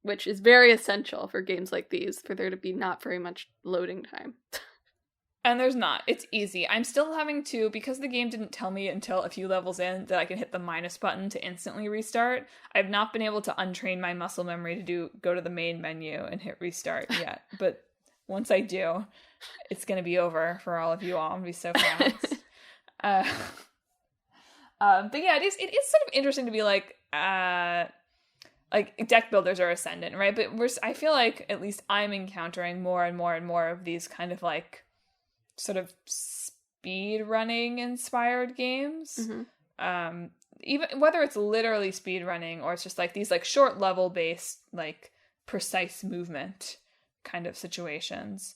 Which is very essential for games like these, for there to be not very much loading time. And there's not. It's easy. I'm still having to, because the game didn't tell me until a few levels in that I can hit the minus button to instantly restart. I've not been able to untrain my muscle memory to go to the main menu and hit restart yet. But once I do, it's going to be over for all of you all. I'm going to be so fast. But yeah, it is sort of interesting to be like deck builders are ascendant, right? But I feel like at least I'm encountering more and more and more of these kind of like sort of speed running inspired games. Mm-hmm. Even whether it's literally speed running or it's just like these like short level based like precise movement kind of situations.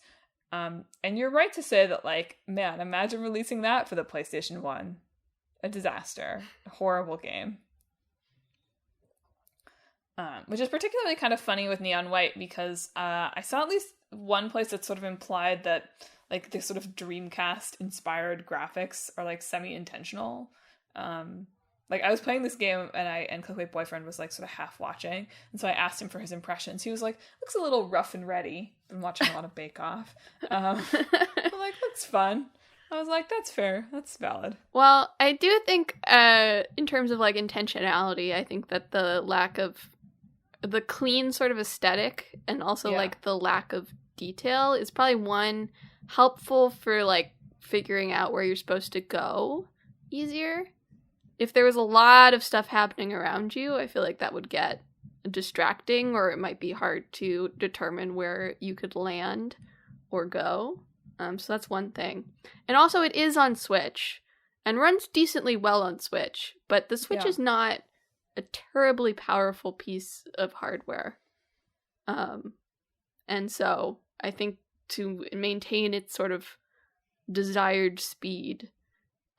And you're right to say that, like, man, imagine releasing that for the PlayStation 1. A disaster. A horrible game. Which is particularly kind of funny with Neon White because I saw at least one place that sort of implied that like the sort of Dreamcast inspired graphics are like semi-intentional. Like I was playing this game and Clickway Boyfriend was like sort of half watching, and so I asked him for his impressions. He was like, looks a little rough and ready. Been watching a lot of Bake Off. I'm like, looks fun. I was like, that's fair. That's valid. Well, I do think in terms of like intentionality, I think that the lack of the clean sort of aesthetic and also like the lack of detail is probably one helpful for like figuring out where you're supposed to go easier. If there was a lot of stuff happening around you, I feel like that would get distracting, or it might be hard to determine where you could land or go. So that's one thing. And also it is on Switch and runs decently well on Switch, but the Switch is not a terribly powerful piece of hardware. And so I think to maintain its sort of desired speed,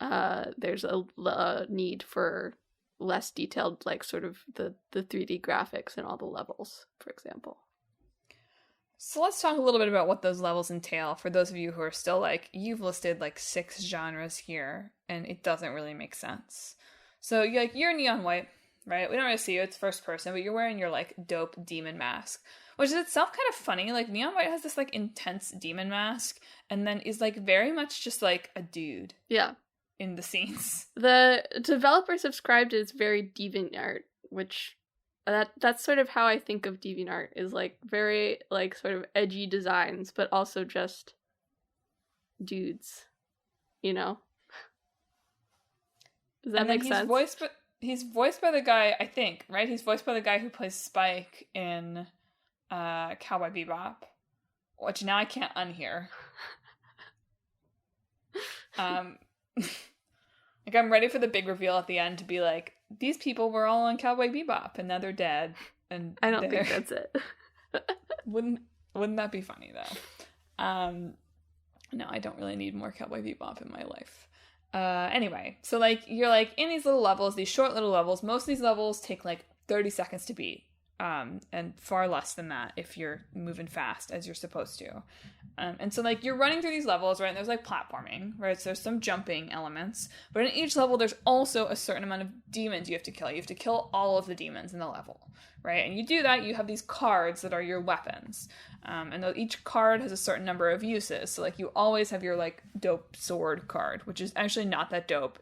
there's a need for less detailed, like sort of the 3D graphics in all the levels, for example. So let's talk a little bit about what those levels entail for those of you who are still like, you've listed like 6 genres here, and it doesn't really make sense. So you're Neon White, right? We don't really see you, it's first person, but you're wearing your like dope demon mask, which is itself kind of funny. Like Neon White has this like intense demon mask, and then is like very much just like a dude. Yeah. In the scenes. The developer subscribed is very DeviantArt, which that's sort of how I think of DeviantArt, is like very like sort of edgy designs, but also just dudes, you know? Does that make sense? He's voiced by the guy, I think, right? He's voiced by the guy who plays Spike in Cowboy Bebop, which now I can't unhear. Like, I'm ready for the big reveal at the end to be like, these people were all on Cowboy Bebop, and now they're dead. And I don't think that's it. Wouldn't that be funny, though? No, I don't really need more Cowboy Bebop in my life. Anyway, so, like, you're, like, in these little levels, these short little levels. Most of these levels take, like, 30 seconds to beat. And far less than that if you're moving fast as you're supposed to. And so, like, you're running through these levels, right? And there's, like, platforming, right? So there's some jumping elements. But in each level, there's also a certain amount of demons you have to kill. You have to kill all of the demons in the level, right? And you do that, you have these cards that are your weapons. And each card has a certain number of uses. So, like, you always have your, like, dope sword card, which is actually not that dope.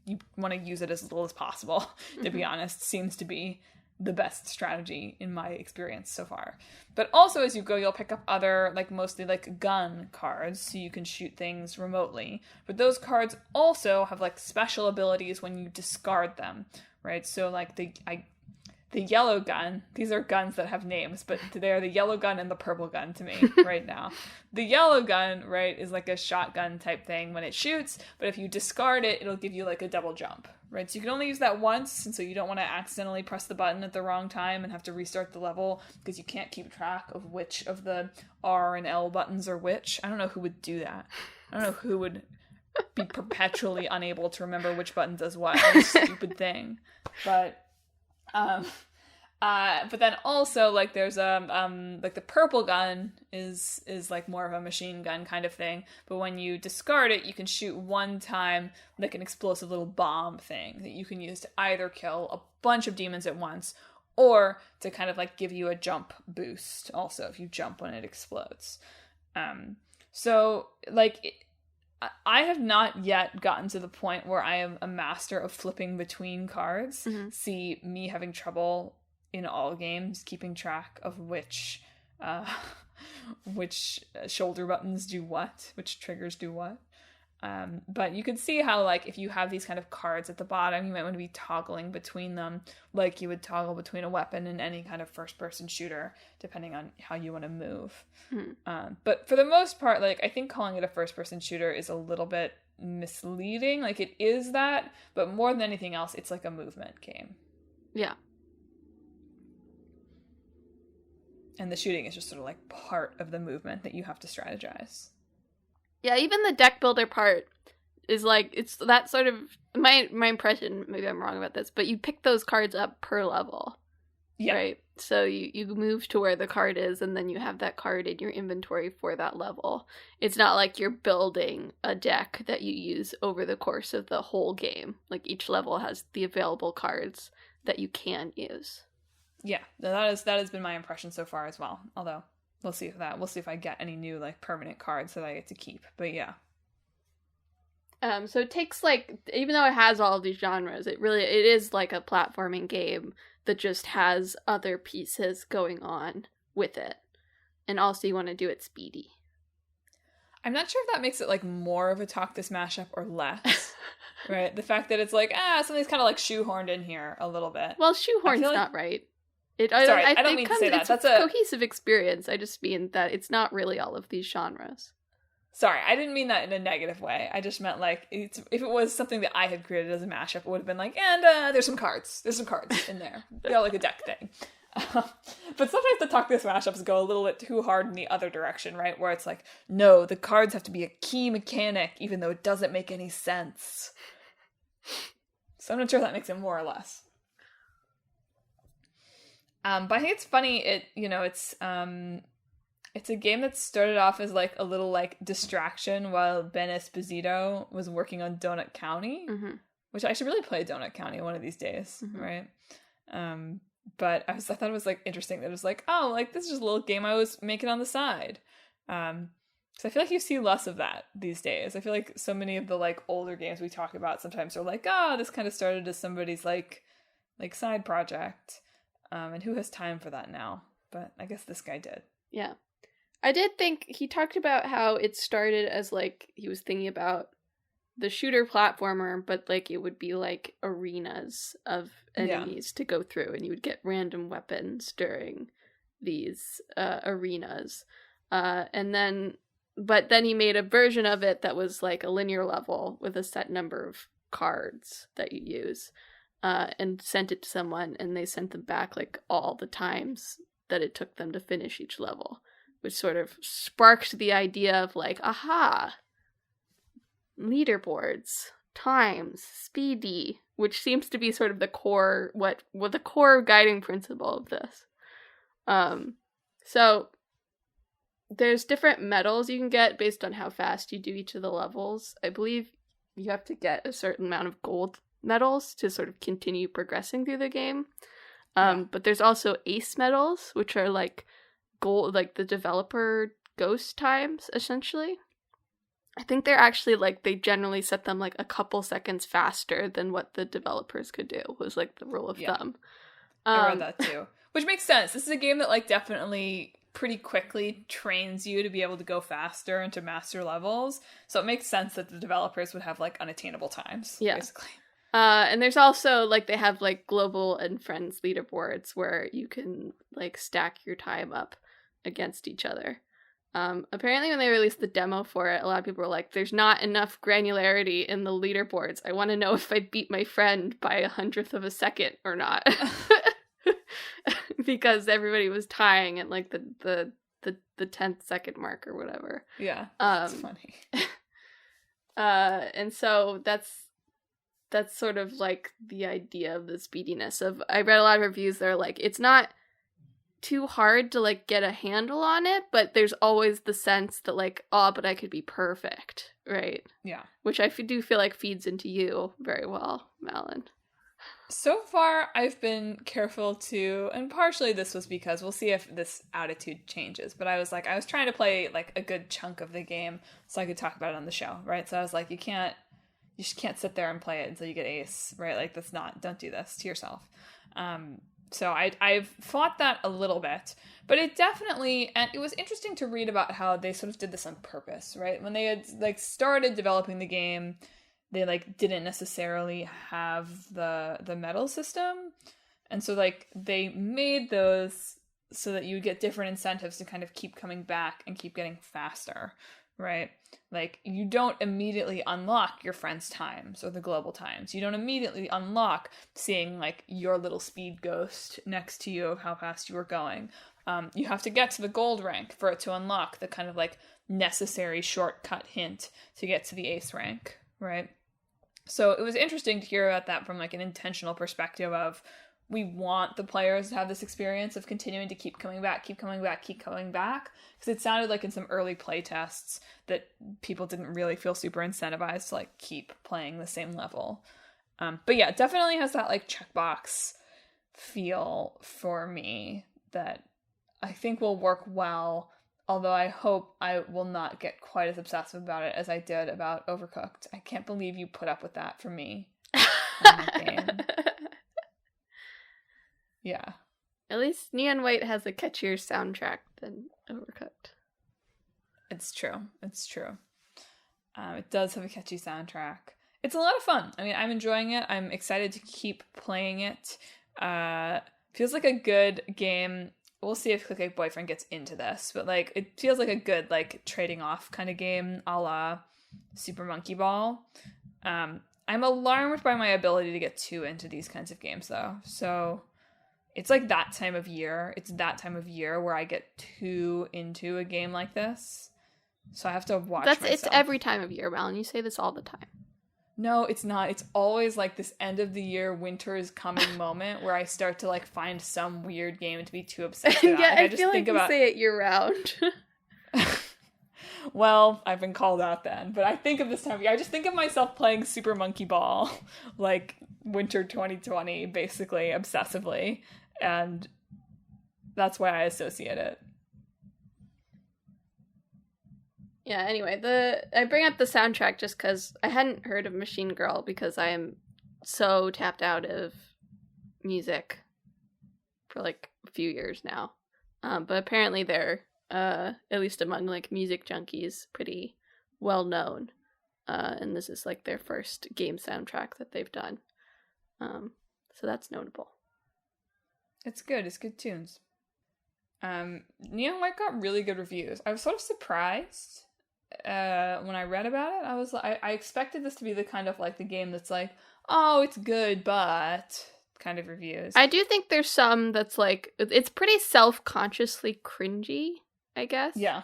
You want to use it as little as possible, to be honest. Seems to be the best strategy in my experience so far. But also as you go, you'll pick up other, like, mostly like gun cards, so you can shoot things remotely. But those cards also have like special abilities when you discard them, right? So like the yellow gun, these are guns that have names, but they're the yellow gun and the purple gun to me right now. The yellow gun, right, is like a shotgun type thing when it shoots, but if you discard it, it'll give you like a double jump, right? So you can only use that once, and so you don't want to accidentally press the button at the wrong time and have to restart the level, because you can't keep track of which of the R and L buttons are which. I don't know who would do that. I don't know who would be perpetually unable to remember which button does what. What a stupid thing. But But then also, like, there's like the purple gun is like more of a machine gun kind of thing. But when you discard it, you can shoot one time like an explosive little bomb thing that you can use to either kill a bunch of demons at once, or to kind of like give you a jump boost. Also, if you jump when it explodes. So like. I have not yet gotten to the point where I am a master of flipping between cards. Mm-hmm. See me having trouble in all games keeping track of which shoulder buttons do what, which triggers do what. But you can see how, like, if you have these kind of cards at the bottom, you might want to be toggling between them like you would toggle between a weapon in any kind of first-person shooter, depending on how you want to move. But for the most part, like, I think calling it a first-person shooter is a little bit misleading. Like, it is that, but more than anything else, it's like a movement game. Yeah. And the shooting is just sort of like part of the movement that you have to strategize. Yeah, even the deck builder part is like, it's that sort of, my impression, maybe I'm wrong about this, but you pick those cards up per level. Yeah. Right? So you move to where the card is, and then you have that card in your inventory for that level. It's not like you're building a deck that you use over the course of the whole game. Like, each level has the available cards that you can use. Yeah, that has been my impression so far as well. Although, we'll see if I get any new, like, permanent cards that I get to keep. But yeah. So it takes, like, even though it has all of these genres, it is like a platforming game that just has other pieces going on with it. And also you want to do it speedy. I'm not sure if that makes it, like, more of a Talk This mashup or less. Right? The fact that it's like, something's kind of, like, shoehorned in here a little bit. Well, shoehorn's not right. I don't mean to say that. That's a cohesive experience. I just mean that it's not really all of these genres. Sorry, I didn't mean that in a negative way. I just meant, like, if it was something that I had created as a mashup, it would have been like, and there's some cards. There's some cards in there. They're like a deck thing. But sometimes the Talk This mashups go a little bit too hard in the other direction, right? Where it's like, no, the cards have to be a key mechanic, even though it doesn't make any sense. So I'm not sure if that makes it more or less. But I think it's funny, it's a game that started off as, like, a little, like, distraction while Ben Esposito was working on Donut County, which I should really play Donut County one of these days, right? But I thought it was, like, interesting that it was like, oh, like, this is just a little game I was making on the side. So I feel like you see less of that these days. I feel like so many of the, like, older games we talk about sometimes are like, this kind of started as somebody's, like side project. And who has time for that now? But I guess this guy did. Yeah. I did think he talked about how it started as, like, he was thinking about the shooter platformer, but, like, it would be, like, arenas of enemies to go through, and you would get random weapons during these arenas. But then he made a version of it that was, like, a linear level with a set number of cards that you use. And sent it to someone, and they sent them back, like, all the times that it took them to finish each level, which sort of sparked the idea of, like, aha, leaderboards, times, speedy, which seems to be sort of the core, what the core guiding principle of this. So there's different medals you can get based on how fast you do each of the levels. I believe you have to get a certain amount of gold medals to sort of continue progressing through the game. But there's also ace medals, which are like gold, like the developer ghost times, essentially. I think they're actually, like, they generally set them, like, a couple seconds faster than what the developers could do, was, like, the rule of thumb. I read that too. Which makes sense. This is a game that, like, definitely pretty quickly trains you to be able to go faster and to master levels. So it makes sense that the developers would have, like, unattainable times, basically. And there's also, like, they have, like, global and friends leaderboards where you can, like, stack your time up against each other. Apparently when they released the demo for it, a lot of people were like, there's not enough granularity in the leaderboards. I want to know if I beat my friend by 100th of a second or not. Because everybody was tying at, like, the 10th second mark or whatever. Yeah, that's funny. And so that's sort of like the idea of the speediness of, I read a lot of reviews that are like, it's not too hard to like get a handle on it, but there's always the sense that like, oh, but I could be perfect, right? Yeah. Which I do feel like feeds into you very well, Madelyn. So far, I've been careful to, and partially this was because we'll see if this attitude changes, but I was trying to play like a good chunk of the game so I could talk about it on the show, right? So I was like, you just can't sit there and play it until you get ace, right? Like don't do this to yourself. So I've fought that a little bit, but it definitely, and it was interesting to read about how they sort of did this on purpose, right? When they had like started developing the game, they like didn't necessarily have the medal system, and so like they made those so that you would get different incentives to kind of keep coming back and keep getting faster, right? Like you don't immediately unlock your friends' times or the global times. You don't immediately unlock seeing like your little speed ghost next to you of how fast you were going. You have to get to the gold rank for it to unlock the kind of like necessary shortcut hint to get to the ace rank, right? So it was interesting to hear about that from like an intentional perspective of, we want the players to have this experience of continuing to keep coming back. Because it sounded like in some early play tests that people didn't really feel super incentivized to like keep playing the same level. But yeah, it definitely has that like checkbox feel for me that I think will work well. Although I hope I will not get quite as obsessive about it as I did about Overcooked. I can't believe you put up with that for me on that game. Yeah. At least Neon White has a catchier soundtrack than Overcooked. It's true. It does have a catchy soundtrack. It's a lot of fun. I mean, I'm enjoying it. I'm excited to keep playing it. Feels like a good game. We'll see if Click Boyfriend gets into this, but like it feels like a good like trading off kind of game, a la Super Monkey Ball. I'm alarmed by my ability to get too into these kinds of games though. So it's like that time of year. It's that time of year where I get too into a game like this. So I have to watch myself. It's every time of year, Madelyn. You say this all the time. No, it's not. It's always like this end of the year, winter is coming moment where I start to like find some weird game to be too obsessed about. Yeah, I feel like you say it year round. Well, I've been called out then, but I think of this time of year. I just think of myself playing Super Monkey Ball, like winter 2020, basically, obsessively, and that's why I associate it. Yeah, anyway, I bring up the soundtrack just because I hadn't heard of Machine Girl because I am so tapped out of music for like a few years now. But apparently they're, at least among like music junkies, pretty well known. And this is like their first game soundtrack that they've done. So that's notable. It's good. It's good tunes. Neon White got really good reviews. I was sort of surprised when I read about it. I expected this to be the kind of like the game that's like, oh, it's good, but kind of reviews. I do think there's some that's like, it's pretty self-consciously cringy, I guess. Yeah.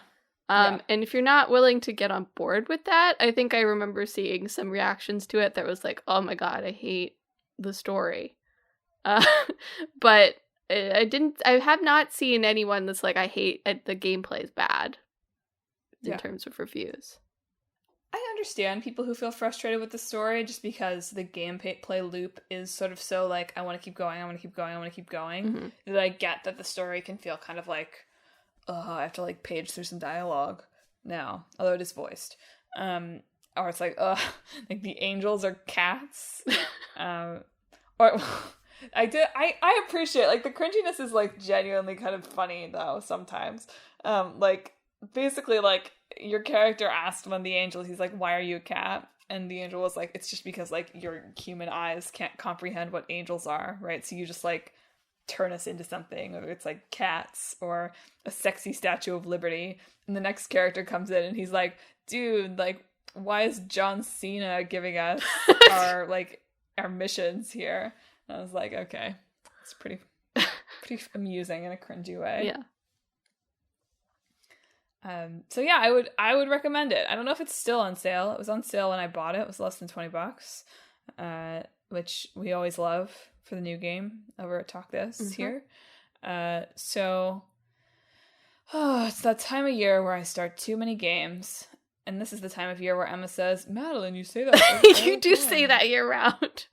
And if you're not willing to get on board with that, I think I remember seeing some reactions to it that was like, oh my god, I hate the story. But I have not seen anyone that's like, I hate the gameplay is bad in terms of reviews. I understand people who feel frustrated with the story just because the gameplay loop is sort of so like, I want to keep going, Mm-hmm. that I get that the story can feel kind of like, I have to like page through some dialogue now, although it is voiced. Or it's like, like the angels are cats. Or I appreciate, like, the cringiness is like genuinely kind of funny though sometimes. Like basically like your character asked one of the angels, he's like, why are you a cat? And the angel was like, it's just because like your human eyes can't comprehend what angels are, right? So you just like turn us into something, whether it's like cats or a sexy Statue of Liberty. And the next character comes in and he's like, dude, like, why is John Cena giving us our missions here? And I was like, okay, it's pretty amusing in a cringy way. Yeah. So yeah, I would recommend it. I don't know if it's still on sale. It was on sale when I bought it. It was less than $20. which we always love for the new game over at Talk This here. So it's that time of year where I start too many games. And this is the time of year where Emma says, Madeline, you say that. You do say that year round.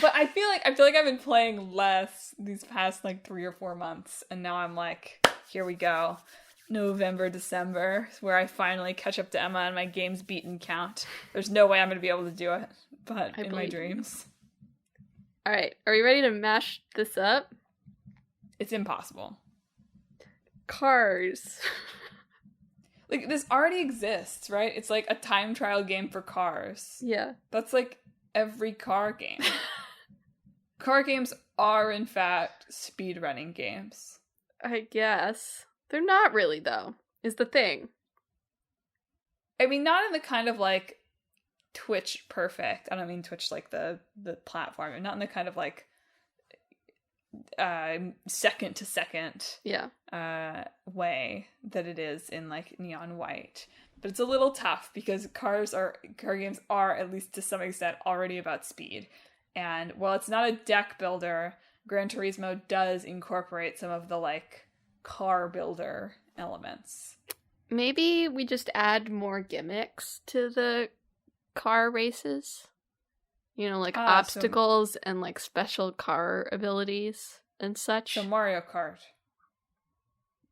But I feel like I've been playing less these past like 3 or 4 months, and now I'm like, here we go, November, December, where I finally catch up to Emma and my games beaten count. There's no way I'm going to be able to do it, but in my dreams. All right, are we ready to mash this up? It's impossible. Cars. Like, this already exists, right? It's like a time trial game for cars. Yeah. That's like every car game. Car games are, in fact, speedrunning games. I guess. They're not really, though, is the thing. I mean, not in the kind of, like, Twitch perfect. I don't mean Twitch like the platform. Not in the kind of, like, second to second way that it is in, like, Neon White. But it's a little tough because car games are, at least to some extent, already about speed. And while it's not a deck builder, Gran Turismo does incorporate some of the, like, car builder elements. Maybe we just add more gimmicks to the car races. You know, like obstacles and, like, special car abilities and such. So Mario Kart.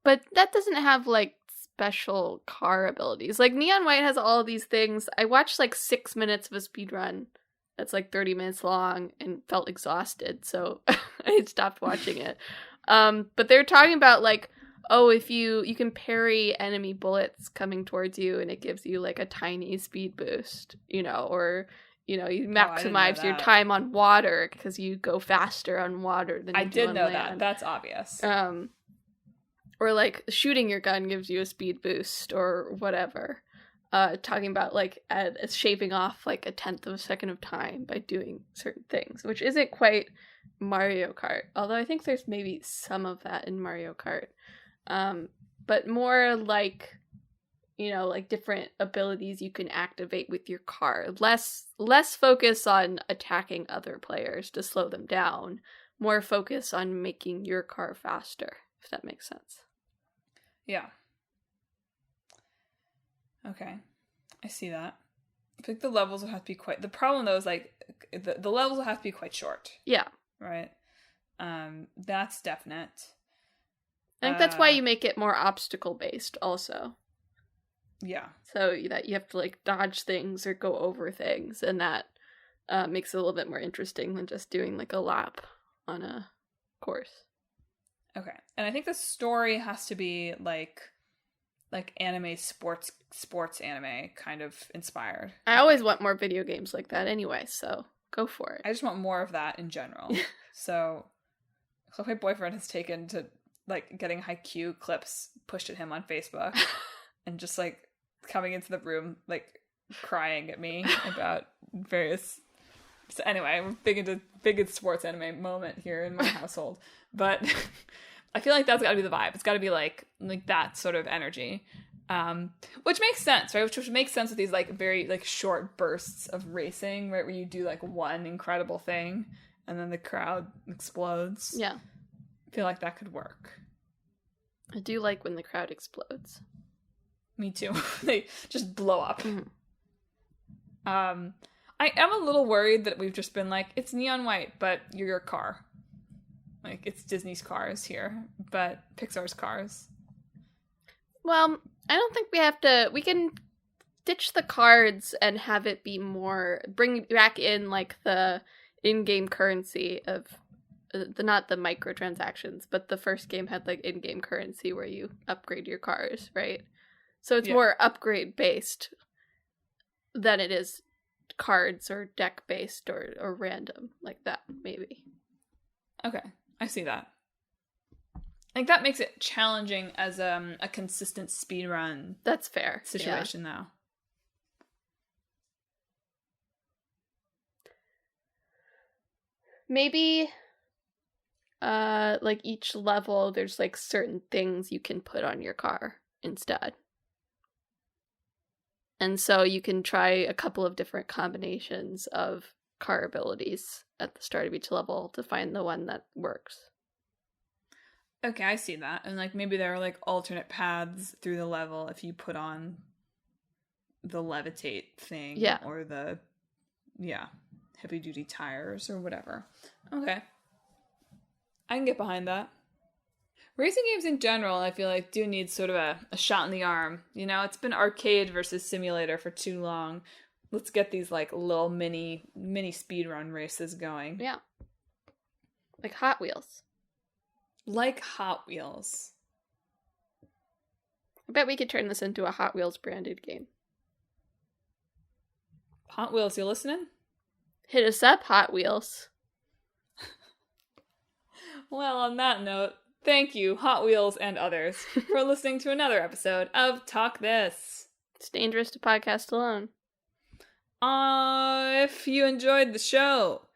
But that doesn't have, like, special car abilities. Like, Neon White has all of these things. I watched, like, 6 minutes of a speedrun that's, like, 30 minutes long and felt exhausted, so I stopped watching it. But they're talking about, like, oh, if you can parry enemy bullets coming towards you and it gives you, like, a tiny speed boost, you know, or, you know, you maximize your time on water because you go faster on water than you do on land. I did know that. That's obvious. Or, like, shooting your gun gives you a speed boost or whatever. Talking about, like, shaving off, like, 1/10 of a second of time by doing certain things, which isn't quite Mario Kart. Although I think there's maybe some of that in Mario Kart. But more like, you know, like, different abilities you can activate with your car. Less focus on attacking other players to slow them down. More focus on making your car faster, if that makes sense. Yeah. Okay. I see that. I think the levels will have to be quite... The problem, though, is, like, the levels will have to be quite short. Yeah. Right? That's definite. I think that's why you make it more obstacle-based, also. Yeah. So that you have to, like, dodge things or go over things, and that makes it a little bit more interesting than just doing, like, a lap on a course. Okay. And I think the story has to be, like anime sports anime kind of inspired. I always want more video games like that anyway, so go for it. I just want more of that in general. So my boyfriend has taken to, like, getting Haikyuu clips pushed at him on Facebook and just, like, coming into the room, like, crying at me about various... So anyway, I'm big into sports anime moment here in my household. But I feel like that's got to be the vibe. It's got to be like that sort of energy, which makes sense, right? Which makes sense with these, like, very, like, short bursts of racing, right? Where you do, like, one incredible thing and then the crowd explodes. Yeah, I feel like that could work. I do like when the crowd explodes. Me too. They just blow up. Mm-hmm. I am a little worried that we've just been like, it's Neon White, but you're your car. Like, it's Disney's cars here, but Pixar's cars. Well, I don't think we have to... We can ditch the cards and have it be more... Bring back in, like, the in-game currency of... not the microtransactions, but the first game had, like, in-game currency where you upgrade your cars, right? So it's more upgrade-based than it is cards or deck-based or random, like that, maybe. Okay, I see that. Like, that makes it challenging as a consistent speedrun. That's fair. Situation, though. Maybe, like, each level, there's, like, certain things you can put on your car instead. And so you can try a couple of different combinations of car abilities at the start of each level to find the one that works. Okay, I see that. And, like, maybe there are, like, alternate paths through the level if you put on the levitate thing. Yeah. Or the, heavy-duty tires or whatever. Okay. I can get behind that. Racing games in general, I feel like, do need sort of a shot in the arm. You know, it's been arcade versus simulator for too long. Let's get these, like, little mini speedrun races going. Yeah. Like Hot Wheels. Like Hot Wheels. I bet we could turn this into a Hot Wheels branded game. Hot Wheels, you listening? Hit us up, Hot Wheels. Well, on that note, thank you, Hot Wheels and others, for listening to another episode of Talk This. It's dangerous to podcast alone. If you enjoyed the show,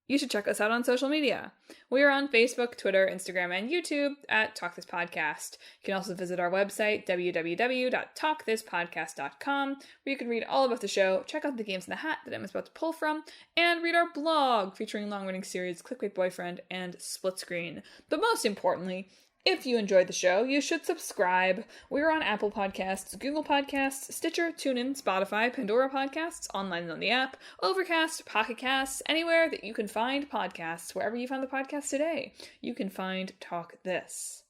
you should check us out on social media. We are on Facebook, Twitter, Instagram, and YouTube at Talk This Podcast. You can also visit our website, www.talkthispodcast.com, where you can read all about the show, check out the games in the hat that Emma's about to pull from, and read our blog featuring long-running series Clickbait Boyfriend and Split Screen. But most importantly, if you enjoyed the show, you should subscribe. We're on Apple Podcasts, Google Podcasts, Stitcher, TuneIn, Spotify, Pandora Podcasts, online and on the app, Overcast, Pocket Casts, anywhere that you can find podcasts. Wherever you found the podcast today, you can find Talk This.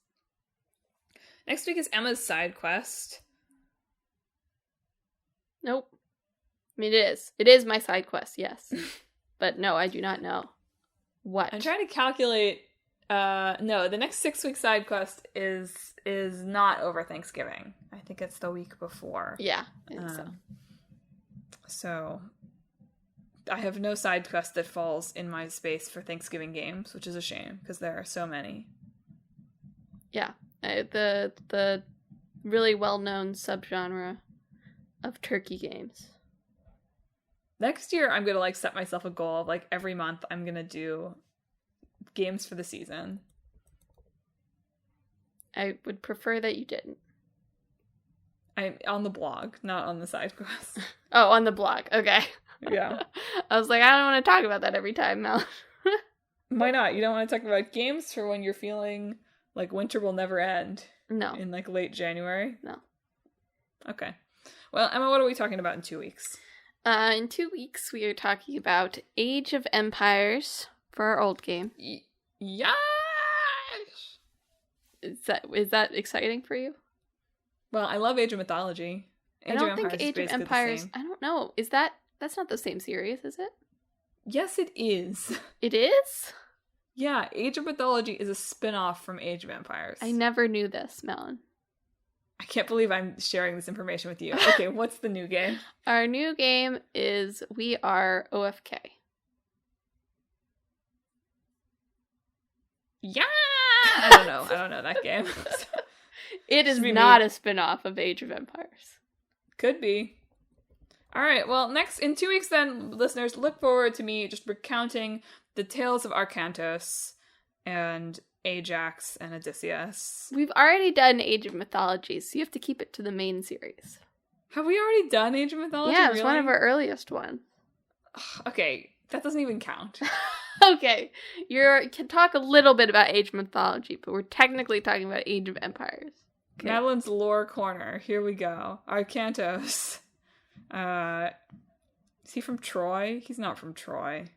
Next week is Emma's side quest. Nope. I mean, it is. It is my side quest, yes. But no, I do not know. What? I'm trying to calculate... no, the next 6-week side quest is not over Thanksgiving. I think it's the week before. Yeah, I think so. So, I have no side quest that falls in my space for Thanksgiving games, which is a shame, because there are so many. Yeah, the really well-known subgenre of turkey games. Next year, I'm gonna, like, set myself a goal of, like, every month I'm gonna do games for the season. I would prefer that you didn't. I'm on the blog, not on the side quest. Oh, on the blog. Okay. Yeah. I was like, I don't want to talk about that every time, Mel. Why not? You don't want to talk about games for when you're feeling like winter will never end? No. In like late January? No. Okay. Well, Emma, what are we talking about in 2 weeks? In 2 weeks, we are talking about Age of Empires for our old game. Yes! Is that exciting for you? Well, I love Age of Mythology. I don't think Age of Empires... I don't know. That's not the same series, is it? Yes, it is. It is? Yeah, Age of Mythology is a spin-off from Age of Empires. I never knew this, Melon. I can't believe I'm sharing this information with you. Okay, what's the new game? Our new game is We Are OFK. Yeah! I don't know that game. It is not a spin-off of Age of Empires. Could be. Alright, well, in 2 weeks then, listeners, look forward to me just recounting the tales of Arcantos and Ajax and Odysseus. We've already done Age of Mythology, so you have to keep it to the main series. Have we already done Age of Mythology? Yeah, it's one of our earliest ones. Okay, that doesn't even count. Okay, you can talk a little bit about Age of Mythology, but we're technically talking about Age of Empires. Okay. Madelin's lore corner. Here we go. Arcantos. Is he from Troy? He's not from Troy.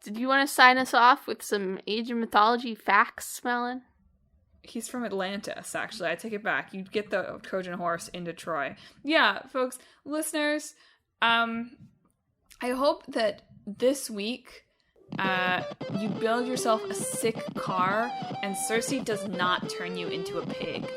Did you want to sign us off with some Age of Mythology facts, Melon? He's from Atlantis, actually. I take it back. You get the Trojan horse into Troy. Yeah, folks, listeners, I hope that this week you build yourself a sick car and Cersei does not turn you into a pig.